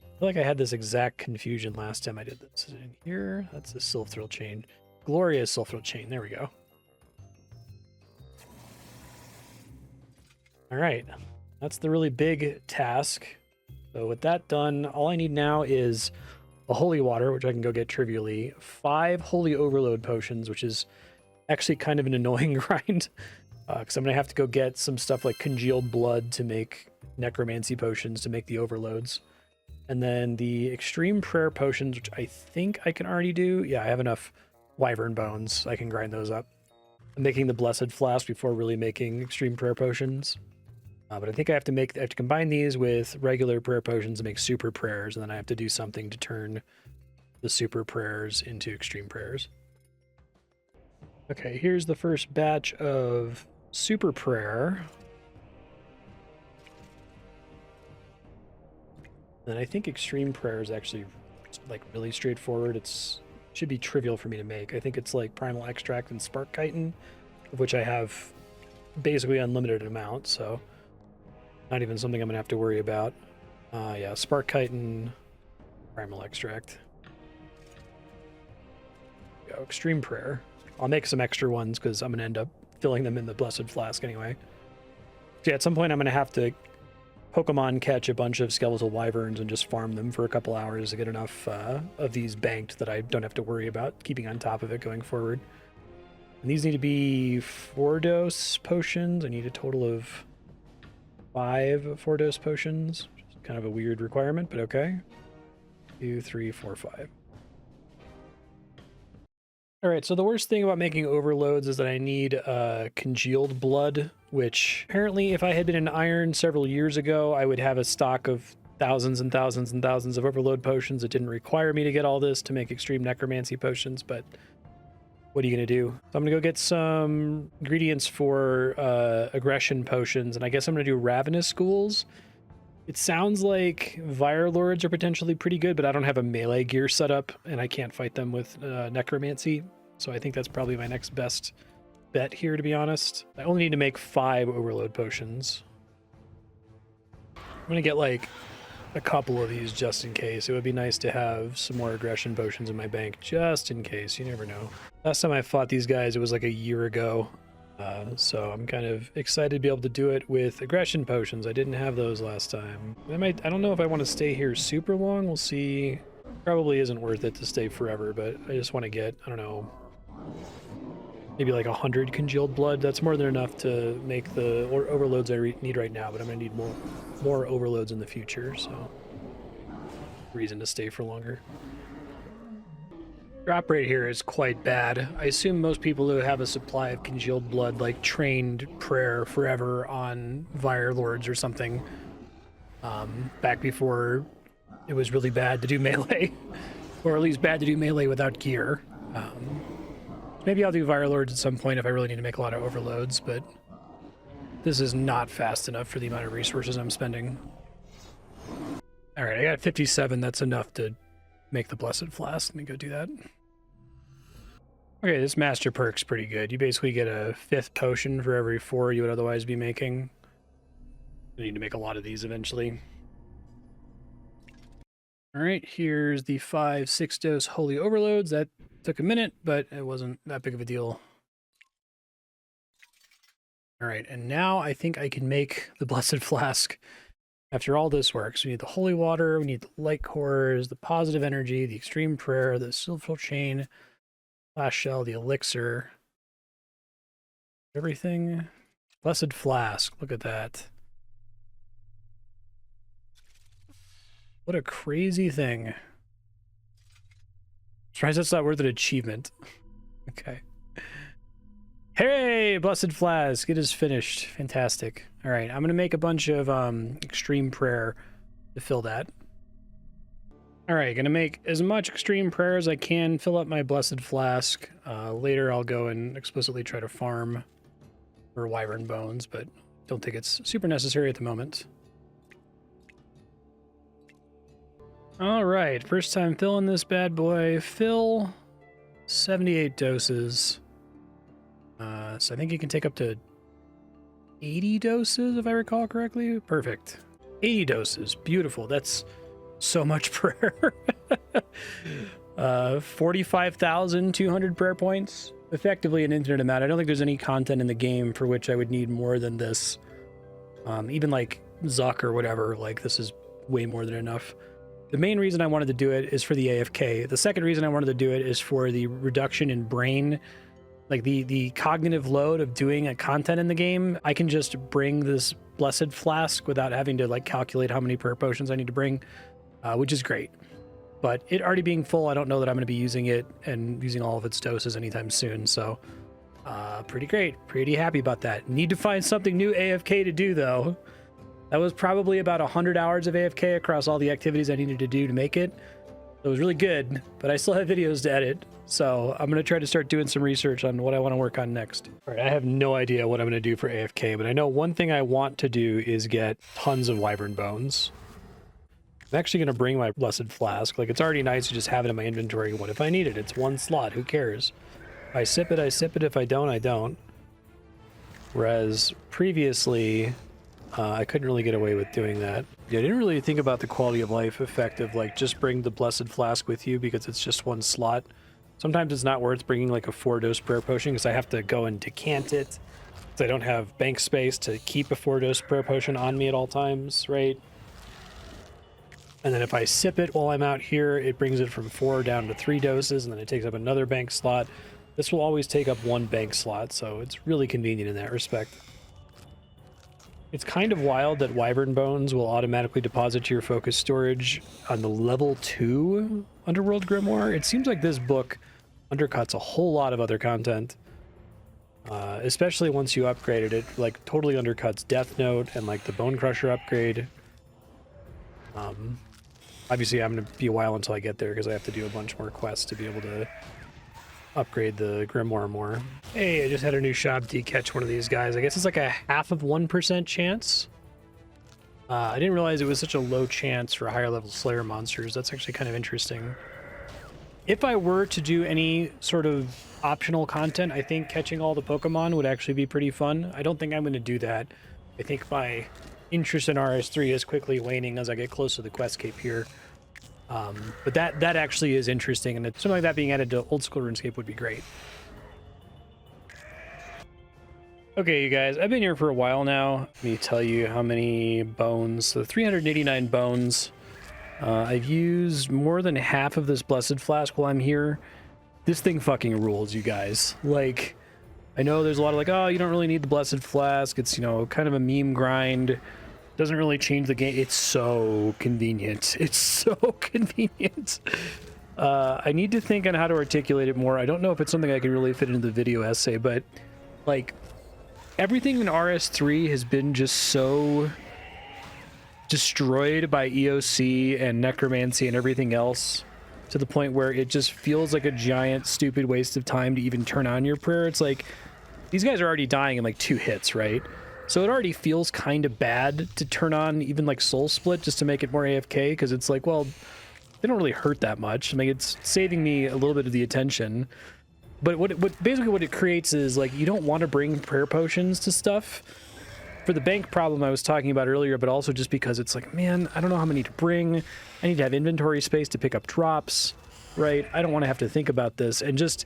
I feel like I had this exact confusion last time I did this. Is it in here? That's the Thrill chain. Glorious Thrill chain. There we go. All right. That's the really big task. So with that done, all I need now is a holy water, which I can go get trivially, 5 holy overload potions, which is actually kind of an annoying grind, because I'm going to have to go get some stuff like congealed blood to make necromancy potions to make the overloads. And then the extreme prayer potions, which I think I can already do. Yeah, I have enough wyvern bones. I can grind those up. I'm making the blessed flask before really making extreme prayer potions. But I think I have to combine these with regular prayer potions to make super prayers, and then I have to do something to turn the super prayers into extreme prayers. Okay, here's the first batch of super prayer. And I think extreme prayer is actually like really straightforward. It should be trivial for me to make. I think it's like primal extract and spark chitin, of which I have basically unlimited amount, so not even something I'm gonna have to worry about. Yeah, spark chitin, primal extract. Go extreme prayer. I'll make some extra ones because I'm gonna end up filling them in the blessed flask anyway. So yeah, at some point I'm gonna have to Pokemon catch a bunch of skeletal wyverns and just farm them for a couple hours to get enough of these banked that I don't have to worry about keeping on top of it going forward. And these need to be 4-dose potions. I need a total of 5 4-dose potions. Which is kind of a weird requirement, but okay. 2, 3, 4, 5. All right, so the worst thing about making overloads is that I need congealed blood, which apparently if I had been in Iron several years ago, I would have a stock of thousands and thousands and thousands of overload potions. It didn't require me to get all this to make extreme necromancy potions, but what are you going to do? So I'm going to go get some ingredients for aggression potions, and I guess I'm going to do ravenous schools. It sounds like Fire Lords are potentially pretty good, but I don't have a melee gear set up, and I can't fight them with necromancy. So I think that's probably my next best bet here, to be honest. I only need to make 5 overload potions. I'm going to get like a couple of these just in case. It would be nice to have some more aggression potions in my bank just in case. You never know. Last time I fought these guys, it was like a year ago. So I'm kind of excited to be able to do it with aggression potions. I didn't have those last time. I don't know if I want to stay here super long. We'll see. Probably isn't worth it to stay forever, but I just want to get, I don't know, maybe like 100 congealed blood. That's more than enough to make the overloads I need right now, but I'm going to need more overloads in the future, so reason to stay for longer. Drop rate here is quite bad. I assume most people who have a supply of congealed blood like trained prayer forever on Fire Lords or something back before it was really bad to do melee, or at least bad to do melee without gear. Maybe I'll do Fire Lords at some point if I really need to make a lot of overloads, but this is not fast enough for the amount of resources I'm spending. All right, I got 57. That's enough to make the Blessed Flask. Let me go do that. Okay, this master perk's pretty good. You basically get a 5th potion for every 4 you would otherwise be making. I need to make a lot of these eventually. All right, here's the 5 6-dose Holy Overloads. That took a minute, but it wasn't that big of a deal. All right, and now I think I can make the Blessed Flask after all this works. We need the Holy Water, we need the Light Cores, the Positive Energy, the Extreme Prayer, the Silver Chain, Flash Shell, the Elixir. Everything. Blessed Flask, look at that. What a crazy thing. Surprised that's not worth an achievement. Okay. Hey, Blessed Flask, it is finished. Fantastic. All right, I'm going to make a bunch of Extreme Prayer to fill that. All right, going to make as much Extreme Prayer as I can, fill up my Blessed Flask. Later, I'll go and explicitly try to farm for Wyvern Bones, but don't think it's super necessary at the moment. All right, first time filling this bad boy. Fill 78 doses. So I think you can take up to 80 doses, if I recall correctly. Perfect. 80 doses. Beautiful. That's so much prayer. 45,200 prayer points. Effectively an infinite amount. I don't think there's any content in the game for which I would need more than this. Even like Zuck or whatever, like this is way more than enough. The main reason I wanted to do it is for the AFK. The second reason I wanted to do it is for the reduction in brain, like the cognitive load of doing a content in the game. I can just bring this Blessed Flask without having to like calculate how many prayer potions I need to bring, which is great. But it already being full, I don't know that I'm going to be using it and using all of its doses anytime soon. So pretty great. Pretty happy about that. Need to find something new AFK to do though. That was probably about 100 hours of AFK across all the activities I needed to do to make it. It was really good, but I still have videos to edit. So I'm going to try to start doing some research on what I want to work on next. All right, I have no idea what I'm going to do for AFK, but I know one thing I want to do is get tons of Wyvern Bones. I'm actually going to bring my Blessed Flask. Like, it's already nice to just have it in my inventory. What if I need it? It's one slot. Who cares? If I sip it, I sip it. If I don't, I don't. Whereas previously, I couldn't really get away with doing that. Yeah, I didn't really think about the quality of life effect of, like, just bring the Blessed Flask with you because it's just one slot. Sometimes it's not worth bringing, like, a 4-dose prayer potion because I have to go and decant it. Because I don't have bank space to keep a 4-dose prayer potion on me at all times, right? And then if I sip it while I'm out here, it brings it from 4 down to 3 doses, and then it takes up another bank slot. This will always take up 1 bank slot, so it's really convenient in that respect. It's kind of wild that Wyvern Bones will automatically deposit to your focus storage on the level 2 Underworld Grimoire. It seems like this book undercuts a whole lot of other content, especially once you upgrade it. It like totally undercuts Death Note and like the Bone Crusher upgrade. Obviously, I'm going to be a while until I get there because I have to do a bunch more quests to be able to upgrade the Grimoire more. Hey, I just had a new shop to catch one of these guys. I guess it's like a 0.5% chance. I didn't realize it was such a low chance for higher level Slayer monsters. That's actually kind of interesting. If I were to do any sort of optional content, I think catching all the Pokemon would actually be pretty fun. I don't think I'm going to do that. I think my interest in RS3 is quickly waning as I get close to the Questscape here. But that actually is interesting, and something like that being added to old school RuneScape would be great. Okay, you guys, I've been here for a while now. Let me tell you how many bones. So 389 bones. I've used more than half of this Blessed Flask while I'm here. This thing fucking rules, you guys. Like, I know there's a lot of like, oh, you don't really need the Blessed Flask. It's, you know, kind of a meme grind. Doesn't really change the game. It's so convenient. It's so convenient. I need to think on how to articulate it more. I don't know if it's something I can really fit into the video essay, but like everything in RS3 has been just so destroyed by EOC and necromancy and everything else to the point where it just feels like a giant stupid waste of time to even turn on your prayer. It's like these guys are already dying in like 2 hits, right? So it already feels kind of bad to turn on even like Soul Split just to make it more AFK, because it's like, well, they don't really hurt that much. I mean, it's saving me a little bit of the attention. But what basically what it creates is like you don't want to bring prayer potions to stuff for the bank problem I was talking about earlier, but also just because it's like, man, I don't know how many to bring. I need to have inventory space to pick up drops, right? I don't want to have to think about this. And just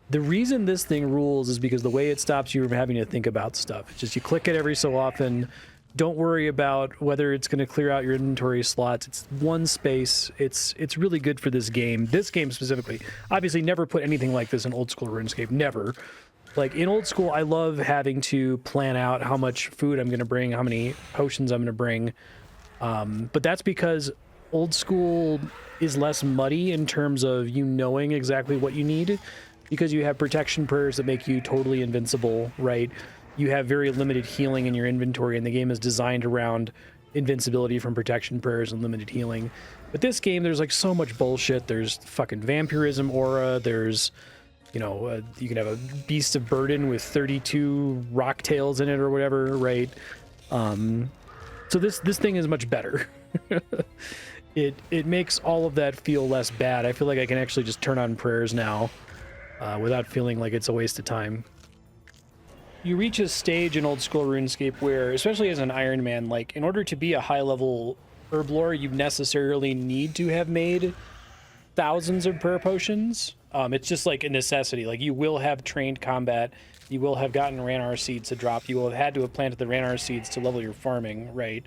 the reason this thing rules is because the way it stops you from having to think about stuff. It's just you click it every so often. Don't worry about whether it's going to clear out your inventory slots. It's one space. It's really good for this game. This game specifically. Obviously, never put anything like this in old school RuneScape. Never. Like in old school, I love having to plan out how much food I'm going to bring, how many potions I'm going to bring. But that's because old school is less muddy in terms of you knowing exactly what you need, because you have protection prayers that make you totally invincible, right? You have very limited healing in your inventory, and the game is designed around invincibility from protection prayers and limited healing. But this game, there's like so much bullshit. There's fucking vampirism aura. There's, you know, you can have a Beast of Burden with 32 rock tails in it or whatever, right? So this thing is much better. It makes all of that feel less bad. I feel like I can actually just turn on prayers now without feeling like it's a waste of time. You reach a stage in old school RuneScape where, especially as an Ironman, like in order to be a high level herb lord, you necessarily need to have made thousands of prayer potions. It's just like a necessity. Like you will have trained combat, you will have gotten Ranar seeds to drop, you will have had to have planted the Ranar seeds to level your farming, right?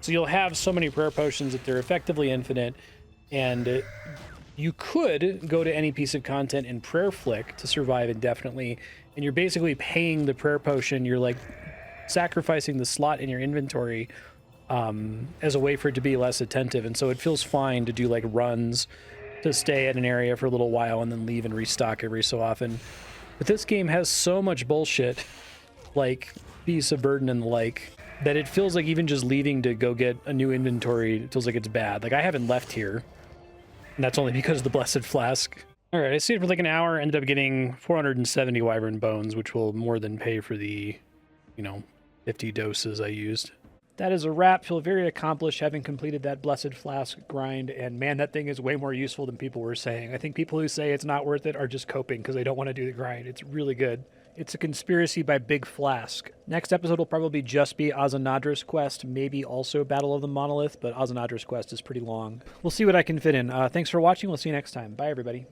So you'll have so many prayer potions that they're effectively infinite, and you could go to any piece of content and prayer flick to survive indefinitely, and you're basically paying the prayer potion. You're like sacrificing the slot in your inventory as a way for it to be less attentive, and so it feels fine to do like runs to stay at an area for a little while and then leave and restock every so often. But this game has so much bullshit, like Beast of Burden and the like, that it feels like even just leaving to go get a new inventory feels like it's bad. Like I haven't left here, and that's only because of the Blessed Flask. All right, I stayed for like an hour, ended up getting 470 Wyvern Bones, which will more than pay for the, 50 doses I used. That is a wrap. Feel very accomplished having completed that Blessed Flask grind, and man, that thing is way more useful than people were saying. I think people who say it's not worth it are just coping because they don't want to do the grind. It's really good. It's a conspiracy by Big Flask. Next episode will probably just be Azanadra's quest, maybe also Battle of the Monolith, but Azanadra's quest is pretty long. We'll see what I can fit in. Thanks for watching. We'll see you next time. Bye, everybody.